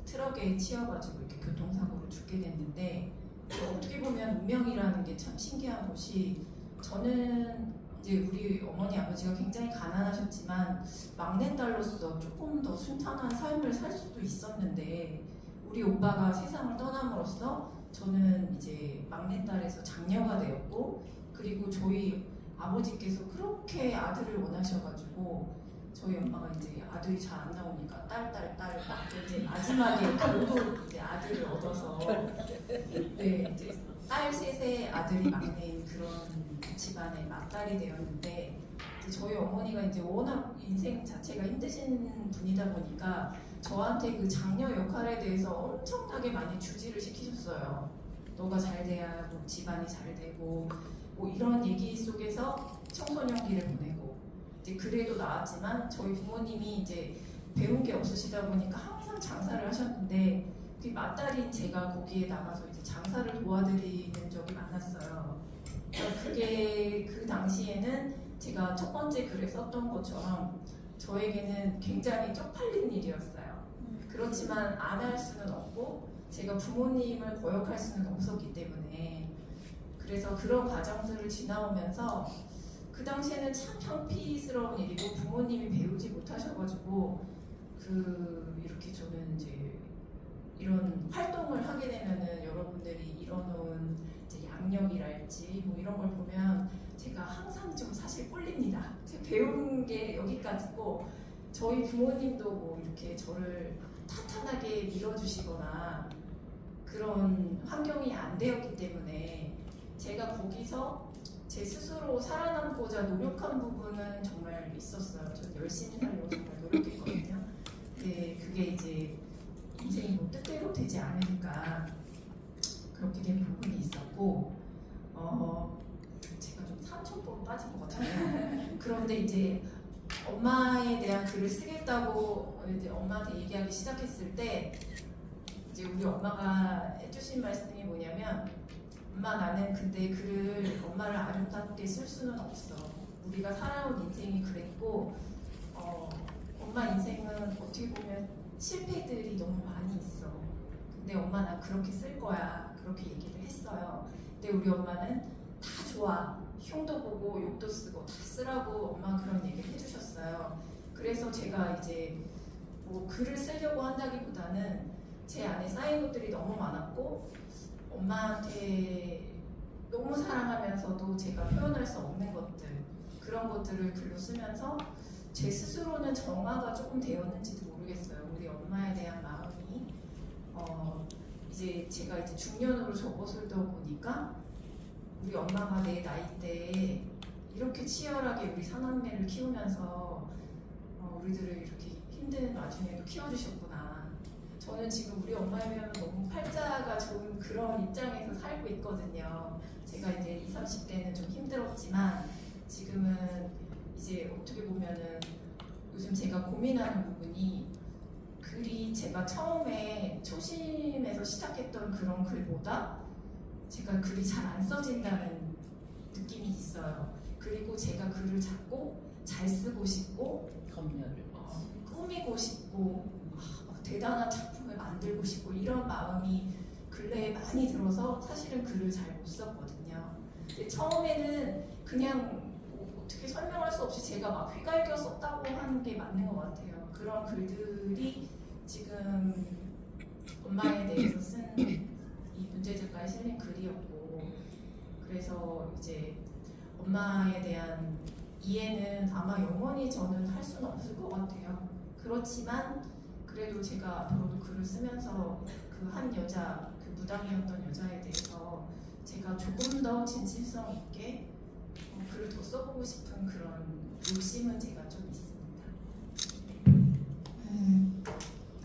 트럭에 치여가지고 이렇게 교통사고로 죽게 됐는데 어떻게 보면 운명이라는 게 참 신기한 것이 저는 이제 우리 어머니 아버지가 굉장히 가난하셨지만 막내딸로서 조금 더 순탄한 삶을 살 수도 있었는데 우리 오빠가 세상을 떠남으로써 저는 이제 막내딸에서 장녀가 되었고 그리고 저희 아버지께서 그렇게 아들을 원하셔가지고 저희 엄마가 이제 아들이 잘 안 나오니까 딸 이제 마지막에 결국 이제 아들을 얻어서 네 이제 딸 셋의 아들이 막내인 그런 집안의 맏딸이 되었는데 저희 어머니가 이제 워낙 인생 자체가 힘드신 분이다 보니까 저한테 그 장녀 역할에 대해서 엄청나게 많이 주지를 시키셨어요. 너가 잘 돼야 뭐 집안이 잘 되고 뭐 이런 얘기 속에서 청소년기를 보내고 이제 그래도 나았지만 저희 부모님이 이제 배운 게 없으시다 보니까 항상 장사를 하셨는데 그 맏딸인 제가 거기에 나가서 이제 장사를 도와드리는 적이 많았어요. 그러니까 그게 그 당시에는 제가 첫 번째 글에 썼던 것처럼 저에게는 굉장히 쪽팔린 일이었어요. 그렇지만 안 할 수는 없고 제가 부모님을 거역할 수는 없었기 때문에 그래서 그런 과정들을 지나오면서 그 당시에는 참 창피스러운 일이고 부모님이 배우지 못하셔가지고 이렇게 저는 이제 이런 활동을 하게 되면은 여러분들이 이뤄놓은 이제 양력이랄지 뭐 이런 걸 보면 제가 항상 좀 사실 꿀립니다. 제가 배운 게 여기까지고 저희 부모님도 뭐 이렇게 저를 탄탄하게 밀어주시거나 그런 환경이 안 되었기 때문에 제가 거기서 제 스스로 살아남고자 노력한 부분은 정말 있었어요. 저 열심히 살려고 정말 노력했거든요. 근데 그게 이제 인생이 뭐 뜻대로 되지 않으니까 그렇게 된 부분이 있었고 제가 좀 삼천포로 빠진 것 같아요. 그런데 이제 엄마에 대한 글을 쓰겠다고 이제 엄마한테 얘기하기 시작했을 때 이제 우리 엄마가 해주신 말씀이 뭐냐면 엄마 나는 근데 글을 엄마를 아름답게 쓸 수는 없어. 우리가 살아온 인생이 그랬고 엄마 인생은 어떻게 보면 실패들이 너무 많이 있어. 근데 엄마 나 그렇게 쓸 거야. 그렇게 얘기를 했어요. 근데 우리 엄마는 다 좋아. 흉도 보고 욕도 쓰고 다 쓰라고 엄마 그런 얘기를 해주셨어요. 그래서 제가 이제 뭐 글을 쓰려고 한다기보다는 제 안에 쌓인 것들이 너무 많았고 엄마한테 너무 사랑하면서도 제가 표현할 수 없는 것들 그런 것들을 글로 쓰면서 제 스스로는 정화가 조금 되었는지도 모르겠어요. 우리 엄마에 대한 마음이 이제 제가 이제 중년으로 접어들다 보니까 우리 엄마가 내 나이 때 이렇게 치열하게 우리 사남매를 키우면서 우리들을 이렇게 힘든 와중에도 키워주셨구나. 저는 지금 우리 엄마에 비하면 너무 팔자가 좋은 그런 입장에서 살고 있거든요. 제가 이제 20, 30대는 좀 힘들었지만 지금은 이제 어떻게 보면은 요즘 제가 고민하는 부분이 글이 제가 처음에 초심에서 시작했던 그런 글보다 제가 글이 잘 안 써진다는 느낌이 있어요. 그리고 제가 글을 자꾸 잘 쓰고 싶고 꾸미고 싶고 막 대단한 작품을 만들고 싶고 이런 마음이 근래에 많이 들어서 사실은 글을 잘 못 썼거든요. 근데 처음에는 그냥 어떻게 설명할 수 없이 제가 막 휘갈겨 썼다고 하는 게 맞는 것 같아요. 그런 글들이 지금 엄마에 대해서 쓴 이 문제 작가에 실린 글이었고 그래서 이제 엄마에 대한 이해는 아마 영원히 저는 할 수는 없을 것 같아요. 그렇지만 그래도 제가 앞으로도 글을 쓰면서 그 한 여자, 그 무당이었던 여자에 대해서 제가 조금 더 진실성 있게 글을 더 써보고 싶은 그런 욕심은 제가 좀 있습니다.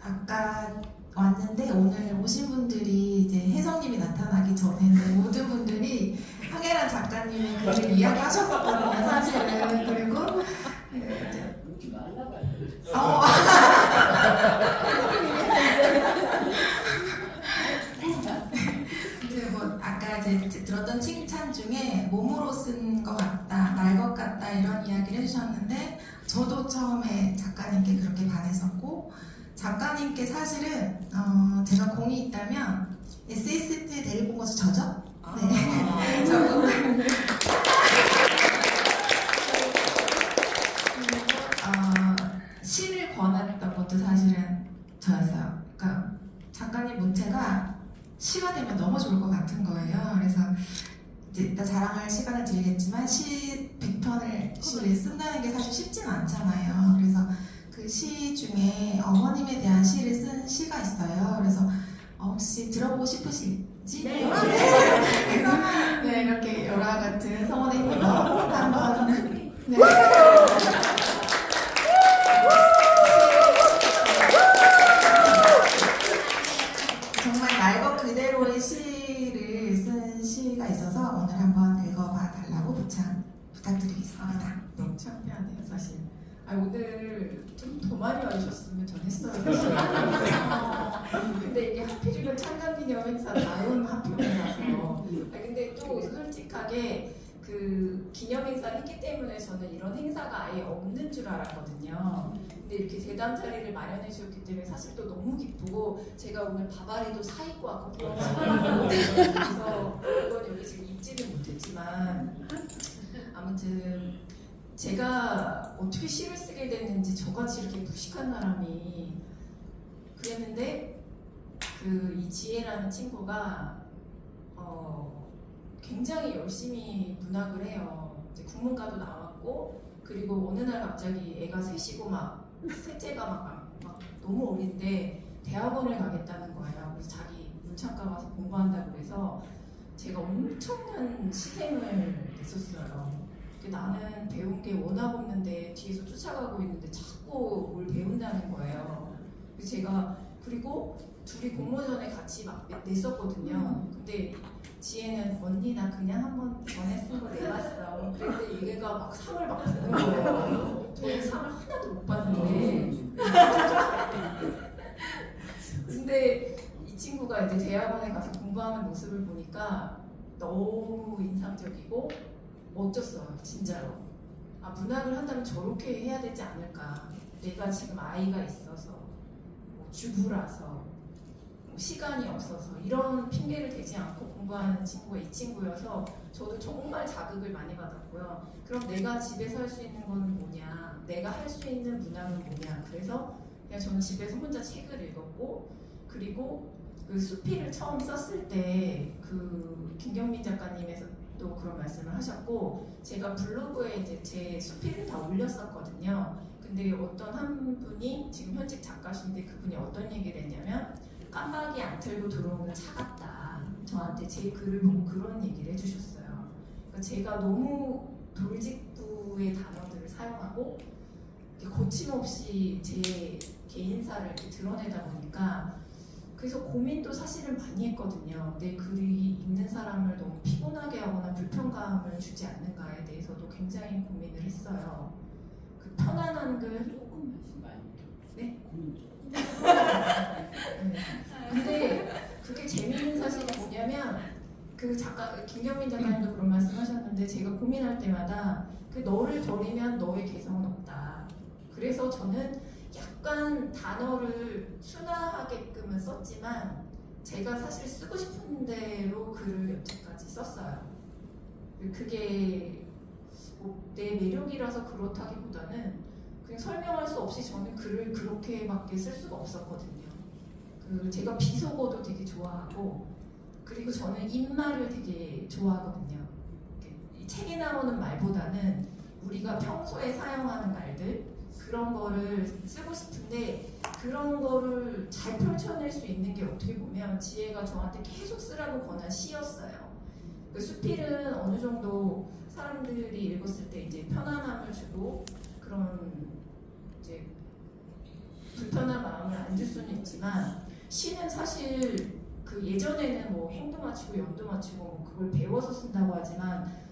아까 왔는데 오늘 오신 분들이 이제 혜성님이 나타나기 전에는 모든 분들이 황혜란 작가님의 글을 이야기하셨었거든요, 사실은. 그리고 이제 뭐 아까 이제 들었던 칭찬 중에 몸으로 쓴 것 같다, 날 것 같다 이런 이야기를 해주셨는데 저도 처음에 작가님께 그렇게 반했었고 작가님께 사실은 제가 공이 있다면 SST에 데리고 가서 저저 제가 자랑할 시간을 드리겠지만 시 100편을 시를 쓴다는 게 사실 쉽진 않잖아요. 그래서 그 시 중에 어머님에 대한 시를 쓴 시가 있어요. 그래서 혹시 들어보고 싶으실지? 네. 네, 이렇게 열화 같은 성원의 힘으로 한번 네. 정말 날 것 그대로의 시를 쓴 시가 있어서 오늘 한번 읽어봐 달라고 부탁드리겠습니다. 너무 창피하네요, 사실. 오늘 좀 더 많이 와주셨으면 전 했어요. 근데 이게 하필이면 창간기념 행사 다음 하필이라서. 근데 또 솔직하게 그 기념 행사 했기 때문에 저는 이런 행사가 아예 없는 줄 알았거든요. 근데 이렇게 대담 자리를 마련해 주셨기 때문에 사실 또 너무 기쁘고, 제가 오늘 바바리도 사 입고 왔거든요. 그래서 이건 여기 지금 입지는 못했지만 아무튼 제가 어떻게 시를 쓰게 됐는지, 저같이 이렇게 무식한 사람이 그랬는데, 이 지혜라는 친구가 굉장히 열심히 문학을 해요. 이제 국문과도 나왔고, 그리고 어느 날 갑자기 애가 셋이고 셋째가 막 너무 어린데 대학원을 가겠다는 거예요. 그래서 자기 문창과 가서 공부한다고 해서 제가 엄청난 시샘을 냈었어요. 나는 배운 게 워낙 없는데 뒤에서 쫓아가고 있는데 자꾸 뭘 배운다는 거예요. 그래서 제가, 그리고 둘이 공모전에 같이 막 냈었거든요. 근데 지혜는 언니 나 그냥 한번 전에 쓴 거 내봤어. 그런데 얘가 막 상을 막 받는 거예요. 저는 상을 하나도 못 받는데. 근데 이 친구가 이제 대학원에 가서 공부하는 모습을 보니까 너무 인상적이고 멋졌어요, 진짜로. 문학을 한다면 저렇게 해야 되지 않을까. 내가 지금 아이가 있어서, 주부라서, 시간이 없어서 이런 핑계를 대지 않고 공부하는 친구가 이 친구여서 저도 정말 자극을 많이 받았고요. 그럼 내가 집에서 할 수 있는 건 뭐냐, 내가 할 수 있는 문학은 뭐냐. 그래서 그냥 저는 집에서 혼자 책을 읽었고, 그리고 그 수필을 처음 썼을 때 그 김경민 작가님에서 또 그런 말씀을 하셨고, 제가 블로그에 이제 제 수필을 다 올렸었거든요. 근데 어떤 한 분이 지금 현직 작가신데 그분이 어떤 얘기를 했냐면, 깜빡이 안 틀고 들어오는 차 같다. 저한테 제 글을 보고 그런 얘기를 해주셨어요. 그러니까 제가 너무 돌직구의 단어들을 사용하고 거침없이 제 개인사를 이렇게 드러내다 보니까, 그래서 고민도 사실은 많이 했거든요. 내 글이 읽는 사람을 너무 피곤하게 하거나 불편감을 주지 않는가에 대해서도 굉장히 고민을 했어요. 그 편안한 글, 조금 많이. 네? 네. 근데 그게 재미있는 사실이 뭐냐면, 그 작가 김경민 작가님도 그런 말씀하셨는데, 제가 고민할 때마다 그 너를 버리면 너의 개성은 없다. 그래서 저는 약간 단어를 순화하게끔은 썼지만 제가 사실 쓰고 싶은 대로 글을 여태까지 썼어요. 그게 내 매력이라서 그렇다기보다는 그냥 설명할 수 없이 저는 글을 그렇게밖에 쓸 수가 없었거든요. 제가 비속어도 되게 좋아하고, 그리고 저는 입말을 되게 좋아하거든요. 이 책에 나오는 말보다는 우리가 평소에 사용하는 말들, 그런 거를 쓰고 싶은데, 그런 거를 잘 펼쳐낼 수 있는 게 어떻게 보면 지혜가 저한테 계속 쓰라고 권한 시였어요. 그 수필은 어느 정도 사람들이 읽었을 때 이제 편안함을 주고 그런 이제 불편한 마음을 안 줄 수는 있지만, 시는 사실 그 예전에는 뭐 행도 맞추고 연도 맞추고 그걸 배워서 쓴다고 하지만,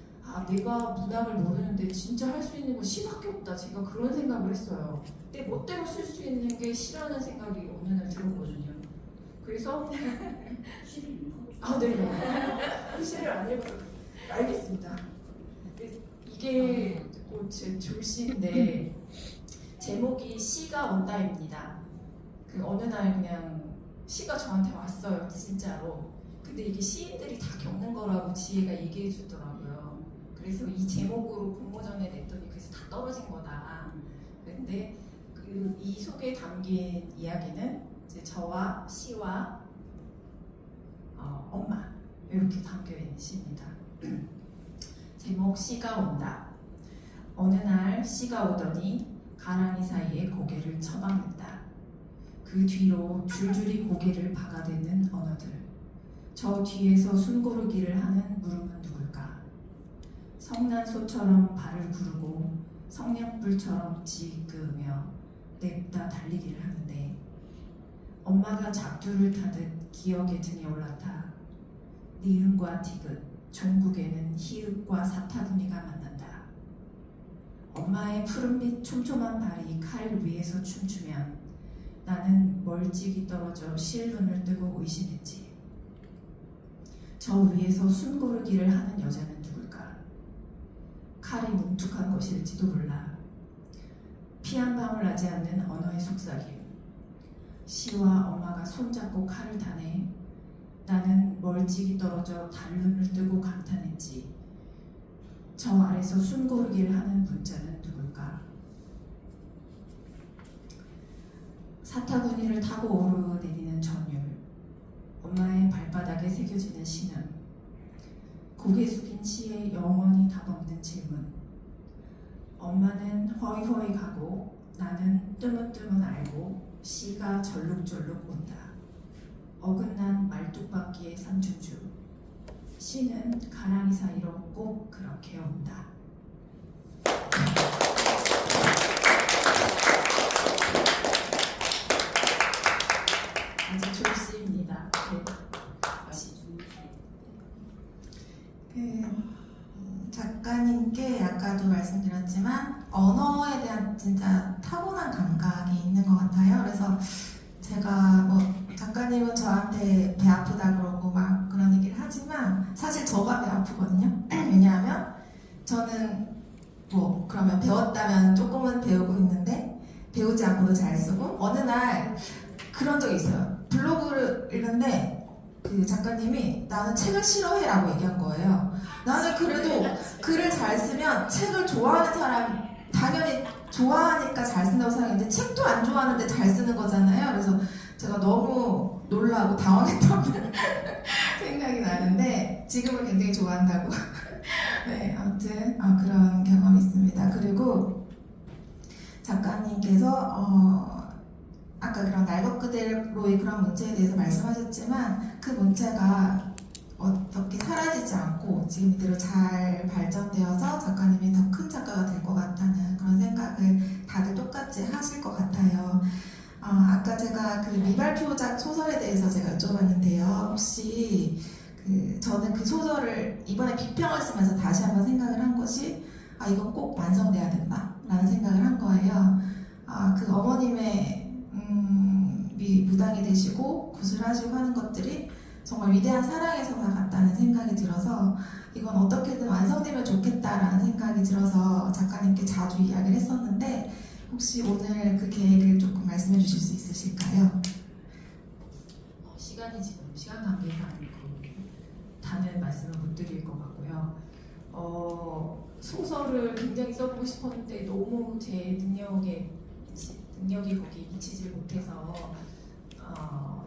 내가 문학을 모르는데 진짜 할 수 있는 건 시밖에 없다. 제가 그런 생각을 했어요. 내 멋대로 쓸 수 있는 게 시라는 생각이 어느 날 들었거든요. 그래서 네네. 시를 안 읽어도 알겠습니다. 이게 제 졸시인데 제목이 시가 온다입니다. 어느 날 그냥 시가 저한테 왔어요, 진짜로. 근데 이게 시인들이 다 겪는 거라고 지혜가 얘기해 주더라고요. 그래서 이 제목으로 공모전에 냈더니 그래서 다 떨어진 거다. 근데 이 속에 담긴 이야기는 이제 저와 시와 엄마, 이렇게 담겨 있는 시입니다. 제목 씨가 온다. 어느 날 씨가 오더니 가랑이 사이에 고개를 처박는다. 그 뒤로 줄줄이 고개를 박아대는 언어들. 저 뒤에서 숨고르기를 하는 물음은 누굴까? 성난소처럼 발을 구르고 성냥불처럼 지그으며 냅다 달리기를 하는데 엄마가 작두를 타듯 기억의 등에 올라타 니은과 디귿, 종국에는 희읍과 사타구니가 만난다. 엄마의 푸른빛 촘촘한 발이 칼 위에서 춤추면 나는 멀찍이 떨어져 실눈을 뜨고 의심했지. 저 위에서 숨고르기를 하는 여자는 누굴까? 칼이 뭉툭한 것일지도 몰라. 피 한 방울 나지 않는 언어의 속삭임. 시와 엄마가 손잡고 칼을 타네. 나는 멀찍이 떨어져 달눈을 뜨고 감탄했지. 저 아래서 숨고르기를 하는 문자는 누굴까? 사타구니를 타고 오르내리는 전율. 엄마의 발바닥에 새겨지는 신음. 고개 숙인 시에 영원히 답 없는 질문. 엄마는 허이허이 가고 나는 뜨문뜨문 알고 시가 절룩절룩 온다. 어긋난 말뚝박기의 삼중주. 시는 가랑이 사이로 꼭 그렇게 온다. 아주 좋습니다. 작가님께 아까도 말씀드렸지만 언어에 대한 진짜 타고난 감각이 있는 것 같아요. 그래서 제가 뭐 작가님은 저한테 배 아프다 그러고 막 그런 얘기를 하지만 사실 저가 배 아프거든요. 왜냐하면 저는 뭐 그러면 배웠다면 조금은 배우고 있는데 배우지 않고도 잘 쓰고 어느 날 그런 적이 있어요. 블로그를 읽는데 그 작가님이 나는 책을 싫어해라고 얘기한 거예요. 나는 그래도 글을 잘 쓰면 책을 좋아하는 사람 당연히 좋아하니까 잘 쓴다고 생각했는데 책도 안 좋아하는데 잘 쓰는 거잖아요. 그래서 제가 너무 놀라고 당황했던 생각이 나는데 지금은 굉장히 좋아한다고. 네, 아무튼 그런 경험이 있습니다. 그리고 작가님께서 아까 그런 날 것 그대로의 그런 문체에 대해서 말씀하셨지만 그 문체가 어떻게 사라지지 않고 지금 이대로 잘 발전되어서 작가님이 더 큰 작가가 될 것 같다는 그런 생각을 다들 똑같이 하실 것 같아요. 아까 제가 그 미발표작 소설에 대해서 제가 여쭤봤는데요. 혹시 저는 그 소설을 이번에 비평을 쓰면서 다시 한번 생각을 한 것이 이건 꼭 완성돼야 된다 라는 생각을 한 거예요. 그 어머님의 무당이 되시고 구술하시고 하는 것들이 정말 위대한 사랑에서 나갔다는 생각이 들어서 이건 어떻게든 완성되면 좋겠다라는 생각이 들어서 작가님께 자주 이야기를 했었는데 혹시 오늘 그 계획을 조금 말씀해 주실 수 있으실까요? 시간이 지금 시간 관계상 다는 말씀을 못 드릴 것 같고요. 소설을 굉장히 써보고 싶었는데 너무 제 능력이 거기 미치질 못해서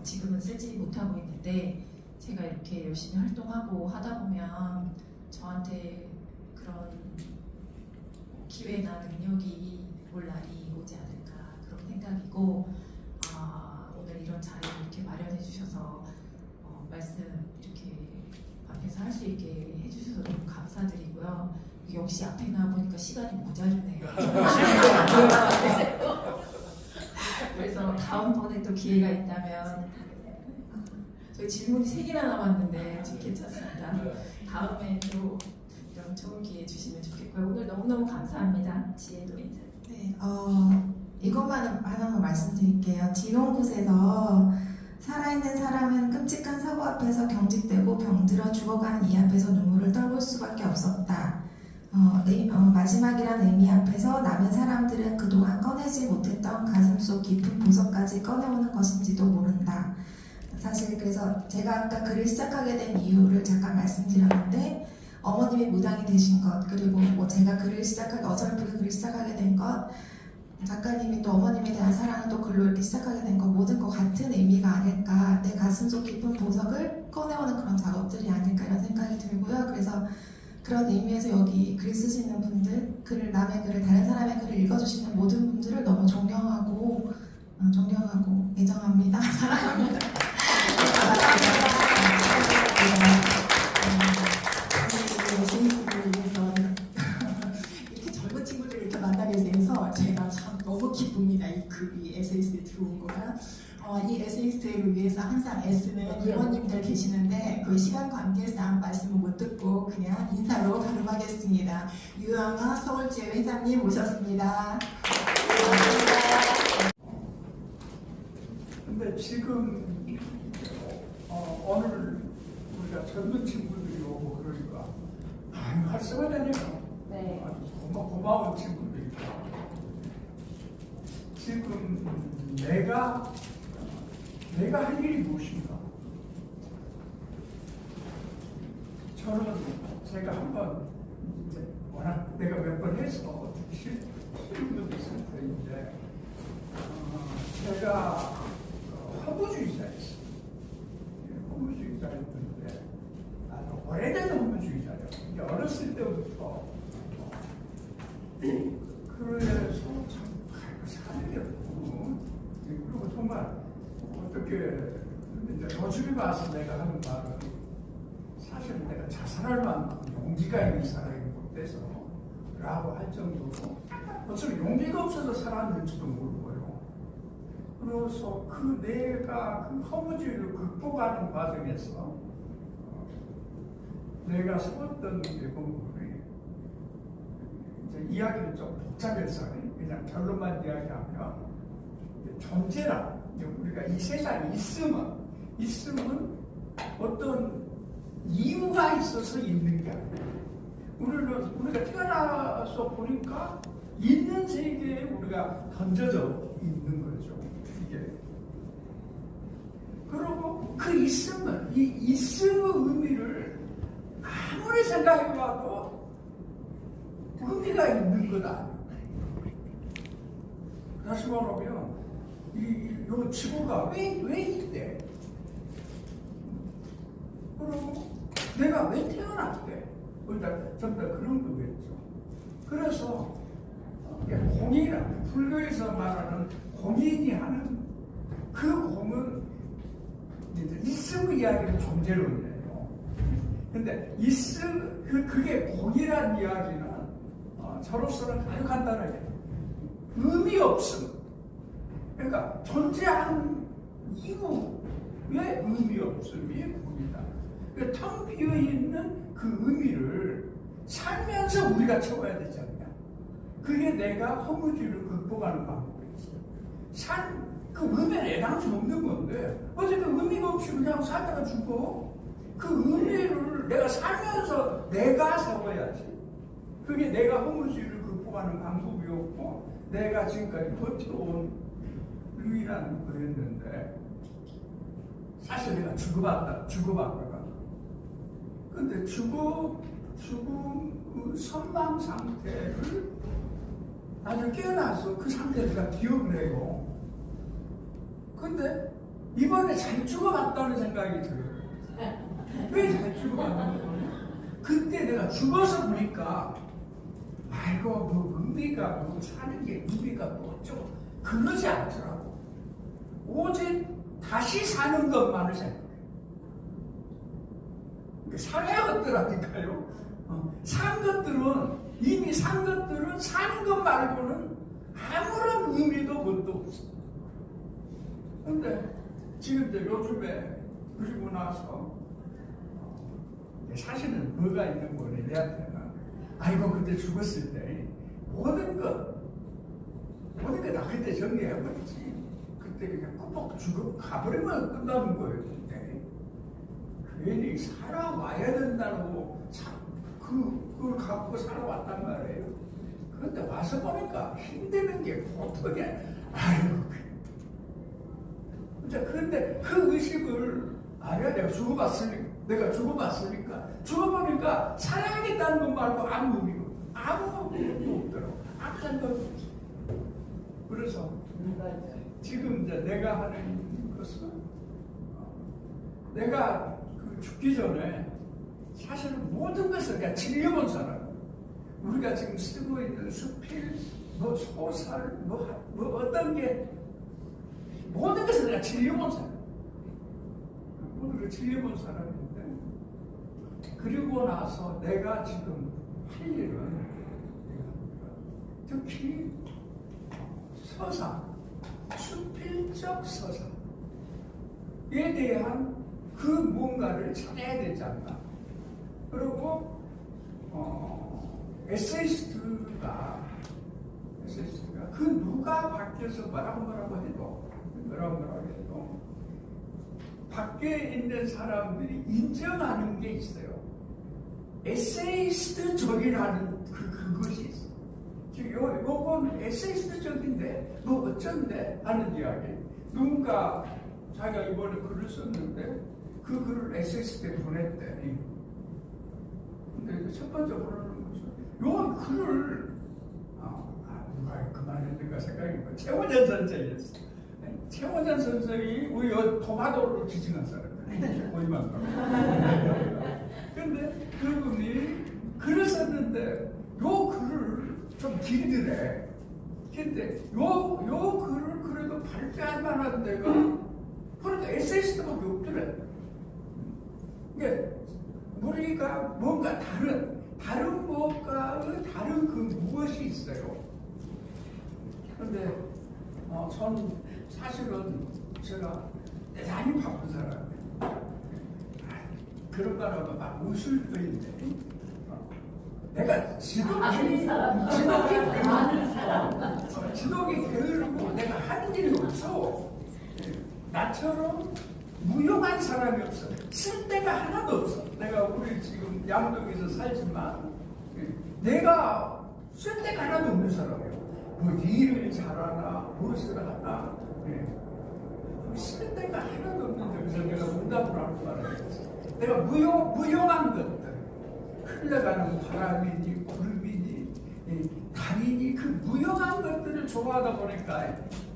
지금은 쓰지 못하고 있는데 제가 이렇게 열심히 활동하고 하다 보면 저한테 그런 기회나 능력이 올 날이 오지 않을까 그런 생각이고 오늘 이런 자리를 이렇게 마련해 주셔서 말씀 이렇게 앞에서 할 수 있게 해주셔서 너무 감사드리고요. 역시 앞에 나와보니까 시간이 모자르네요. 그래서 다음번에 또 기회가 있다면 저희 질문이 3개나 남았는데 지금 괜찮습니다. 다음에 또 이런 좋은 기회 주시면 좋겠고요. 오늘 너무너무 감사합니다. 지혜도 인사. 네, 이것만 하나만 말씀드릴게요. 진홍굿에서 살아있는 사람은 끔찍한 사고 앞에서 경직되고 병들어 죽어가는 이 앞에서 눈물을 떨굴 수밖에 없었다. 마지막이란 의미 앞에서 남은 사람들은 그동안 꺼내지 못했던 가슴속 깊은 보석까지 꺼내오는 것인지도 모른다. 사실 그래서 제가 아까 글을 시작하게 된 이유를 잠깐 말씀드렸는데 어머님이 무당이 되신 것 그리고 뭐 제가 어설프게 글을 시작하게 된 것 작가님이 또 어머님에 대한 사랑을 또 글로 이렇게 시작하게 된 것 모든 것 같은 의미가 아닐까 내 가슴속 깊은 보석을 꺼내오는 그런 작업들이 아닐까 이런 생각이 들고요. 그래서 그런 의미에서 여기 글 쓰시는 분들, 남의 글을, 다른 사람의 글을 읽어주시는 모든 분들을 너무 존경하고 애정합니다. 사랑합니다. SNS를 위해서 이렇게 젊은 친구들을 이렇게 만나게 돼서 제가 참 너무 기쁩니다. 이 글이 SNS에 들어온 거가. 이 SNS를 위해서 항상 애쓰는 임원님들 계시는데 그 시간 관계상 말씀을 못 듣고 그냥 인사로 가름하겠습니다. 유영아 서울지회 회장님 모셨습니다. 근데 지금 오늘 우리가 젊은 친구들이 오고 그러니까 많이 활성화되네요. 네. 고마운 친구들이다. 지금 내가 할 일이 무엇인가? 저는 제가 한번 이제 워낙 내가 몇 번 해서 쉬운 것도 있을 텐데 제가 허무주의자였어요. 허무주의자였는데 아주 오래된 허무주의자예요. 이제 어렸을 때부터 그래서 참 사는 게 없고 그리고 정말 어떻게 이제 요즘에 와서 내가 하는 말은 사실 내가 자살할 만큼 용기가 있는 사람이 못 돼서 라고 할 정도로 어차피 용기가 없어서 살았는지도 모르고요. 그래서 내가 그 허무주의를 극복하는 과정에서 내가 세웠던 부분이 이제 이야기를 좀 복잡해서 그냥 결론만 이야기하면 존재라 우리가 이 세상에 있음은 어떤 이유가 있어서 있는 게 아니에요. 우리가 태어나서 보니까 있는 세계에 우리가 던져져 있는 거죠. 이게. 그리고 그 있음은, 이 있음의 의미를 아무리 생각해봐도 의미가 있는 것 아니에요. 다시 말하면, 요 지구가 왜 있대? 그리고 내가 왜 태어났대? 전부 다 그런 거겠죠. 그래서 공이라 불교에서 말하는 공인이 하는 그 공은 있음의 이야기는 존재론이에요. 근데 그게 공이란 이야기는 저로서는 아주 간단하게 의미 없음. 그러니까 존재하는 이유의 의미 없음이 공이다. 그러니까 텅 비어 있는 그 의미를 살면서 우리가 채워야 되지 않냐. 그게 내가 허무주의를 극복하는 방법이지. 그 의미는 애당초 없는 건데 어차피 의미가 없이 그냥 살다가 죽어. 그 의미를 내가 살면서 내가 세워야지. 그게 내가 허무주의를 극복하는 방법이었고 내가 지금까지 버텨온 유일한 거였는데 사실 내가 주고받다가 근데 죽음 그 선망 상태를 아주 깨어나서 그 상태를 내가 기억을 해요. 근데 이번에 잘 죽어갔다는 생각이 들어요. 왜 잘 죽어갔는 거예요? 그때 내가 죽어서 보니까 아이고 뭐 의미가 뭐 사는 게 의미가 뭐 어쩌고 그러지 않더라고. 오직 다시 사는 것만을 생각해요. 살아야 것들하니까요. 산 것들은 이미 산 것들은 사는 것 말고는 아무런 의미도 뭣도 없어. 근데 지금 이제 요즘에 그리고 나서 사실은 뭐가 있는 거네 내한테는. 아이고 그때 죽었을 때 모든 것 나 그때 정리해버리지. 그때 그냥 꾹 죽어 가버리면 끝나는 거예요. 근데 괜히 살아와야 된다고 그걸 갖고 살아왔단 말이에요. 그런데 와서 보니까 힘드는 게 보통이 아니에요. 그런데 그 의식을 내가 죽어봤으니까 죽어보니까 살아야겠다는 것 말고 아무 의미가 아무것도 없더라고. 아무 생각도 없어. 그래서 지금 이제 내가 하는 것은 내가 죽기 전에 사실은 모든 것을 그러니까 질려본 사람, 우리가 지금 쓰고 있는 수필, 뭐 소설, 뭐 어떤 게 모든 것을 내가 질려본 사람, 모든 걸 질려본 사람인데, 그리고 나서 내가 지금 할 일은 특히 서사, 수필적 서사에 대한 그 뭔가를 찾아야 되지 않나. 그리고 에세이스트가 그 누가 밖에서 뭐라고 해도 밖에 있는 사람들이 인정하는 게 있어요. 에세이스트적이라는 그것이 있어. 요건 에세이스트적인데 뭐 어쩐데 하는 이야기. 누군가 자기가 이번에 글을 썼는데 그 글을 에세이스트에 보냈대. 근데 첫 번째로는 요 글을 누가 그만했는가 생각이 나. 최원전 선생이었어. 최원전 선생이 우리 토마토를 지칭한 사람이야. 거기만 가. 근데 그분이 글을 썼는데 요 글을 좀 길더래. 근데 요 글을 그래도 발표할 만한 데가 그러니까 에세이스트밖에 없더래. 그러니까 우리가 뭔가 다른 무엇과의 다른 그 무엇이 있어요. 그런데 저는 사실은 제가 대단히 바쁜 사람이에요. 그런 거라면 막 웃을 뿐인데 내가 지독히 게으르고 내가 하는 일이 없어. 나처럼 무용한 사람이 없어. 쓸 데가 하나도 없어. 내가 우리 지금 양동에서 살지만 내가 쓸 데가 하나도 없는 사람이에요. 뭐 일을 잘하나 무엇을 하나 쓸 데가 하나도 없는데 그래서 내가 응답을 하는 말이에요. 내가 무용한 것들, 흘러가는 바람이니 구름이니 달이니 그 무용한 것들을 좋아하다 보니까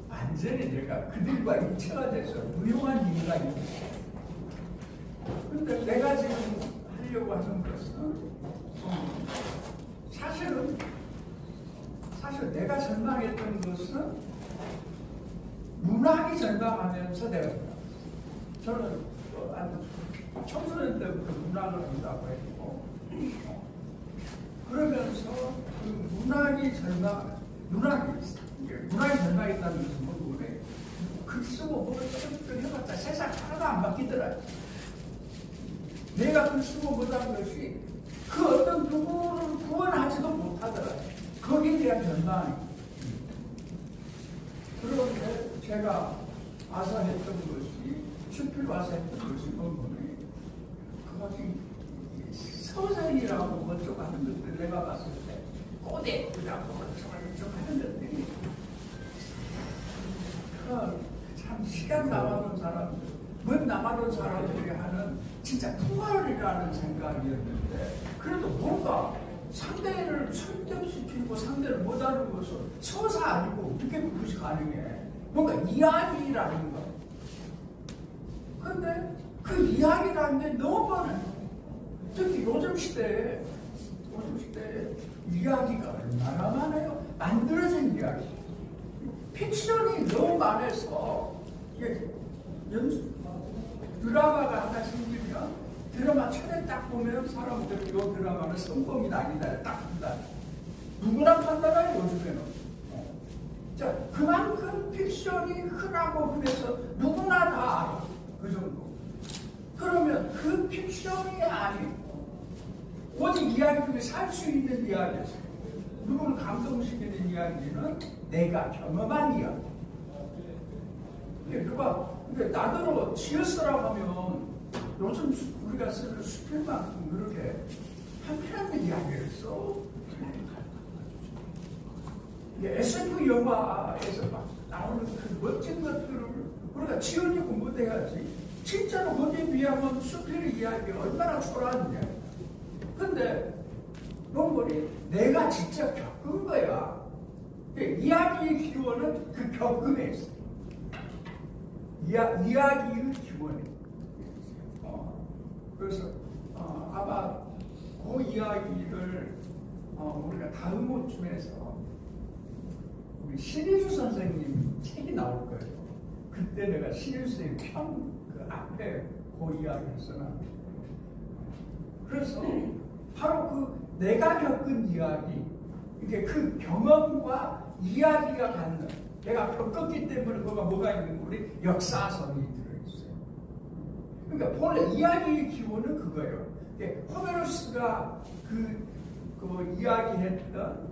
완전히 내가 그들과 일체가 돼서 무용한 이유가 있는 거예요. 근데 내가 지금 하려고 하는 것은 사실 내가 전망했던 것은 문학이 전망하면서 내가 저는 청소년 때부터 문학을 한다고 했고 그러면서 그 문학이 전망했다는 것은 뭐래? 글 쓰고 뭘 해봤자 세상 하나도 안 바뀌더라. 내가 글 쓰고 못한 것이 그 어떤 누구를 구원하지도 못하더라. 거기에 대한 전망이. 그런데 제가 와서 했던 것이 수필 와서 했던 것이 뭐니? 그것이 서산이라고 뭐쪽 하는 것들 내가 봤을 때 꼬대꾸라고 좀 하는 것들이 참 시간 남아둔 사람들, 먼 남아둔 사람들이 하는 진짜 풍화이라는 생각이었는데 그래도 뭔가 상대를 설득시키고 상대를 못하는 것은 서사 아니고 어떻게 그것이 가능해? 뭔가 이야기라는 거. 근데 그 이야기라는 게 너무 많아요. 특히 요즘 시대에 이야기가 얼마나 많아요? 만들어진 이야기. 픽션이 너무 많아서 드라마가 하나 생기면 드라마 처음에 딱 보면 사람들이 이 드라마는 성공이다 아니다 딱 판단. 누구나 판단해요 요즘에는. 자 그만큼 픽션이 흔하고 그래서 누구나 다 알아. 그 정도. 그러면 그 픽션이 아니고 오직 이야기 중에 살 수 있는 이야기였어요. 누구를 감동시키는 이야기는 내가 경험한 이야기. 근데 나더러 지어쓰라고 하면 요즘 우리가 쓰는 수필만큼 그렇게 한편한 이야기를 써. SF 영화에서 막 나오는 그 멋진 것들을 우리가 지어내고 못해야지. 진짜로 거기에 비하면 수필의 이야기가 얼마나 초라한데. 근데 놈들이 내가 직접 겪은 거야. 이야기의 기원은 그 겪음에 있어. 이야기의 기원이. 그래서 아마 그 이야기를 우리가 다음 호쯤에서 우리 신희수 선생님 책이 나올 거예요. 그때 내가 신희수 선생님 그 앞에 그 이야기를 써놨는데, 그래서 바로 그 내가 겪은 이야기, 이게 그 경험과 이야기가 갖는, 내가 겪었기 때문에 그가 뭐가 있는 우리 역사성이 들어있어요. 그러니까 본래 이야기의 기원은 그거예요. 호메로스가 그 이야기했던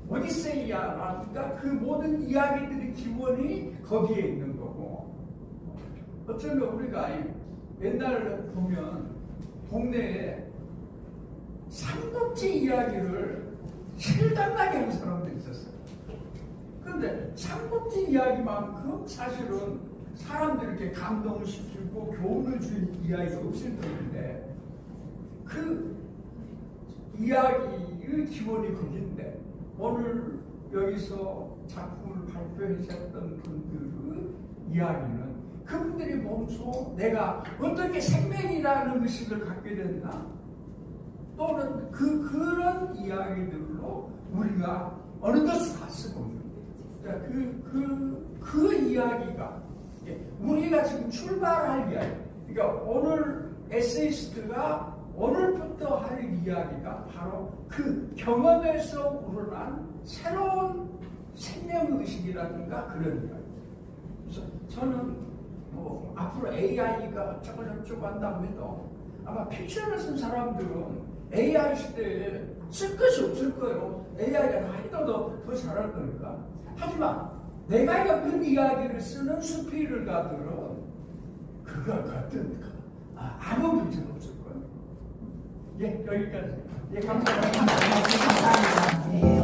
오디세이아라든가 그 모든 이야기들의 기원이 거기에 있는 거고, 어쩌면 우리가 옛날 보면 동네에 삼국지 이야기를 실감나게 하는 사람도 있었어요. 그런데 삼국지 이야기만큼 사실은 사람들 이렇게 감동을 시키고 교훈을 준 이야기가 없을 텐데, 그 이야기의 기원이 거기인데, 오늘 여기서 작품을 발표하셨던 분들의 이야기는 그분들이 몸소 내가 어떻게 생명이라는 의식을 갖게 됐나, 또는 그런 이야기들로 우리가 어느덧 갔으면 그 이야기가 우리가 지금 출발할 이야기, 그러니까 오늘 에세이스트가 오늘부터 할 이야기가 바로 그 경험에서 우러난 새로운 생명의식이라든가 그런 이야기. 그래서 저는 앞으로 AI가 저쩌고 한다고 해도 아마 픽션을 쓴 사람들은 AI 시대에 쓸 것이 없을 거예요. AI가 나이도 더 잘할 거니까. 하지만 내가 겪은 이야기를 쓰는 수필가들은 그거 같은 아무 문제 없을 거예요. 예, 여기까지. 예, 감사합니다. 감사합니다. 네.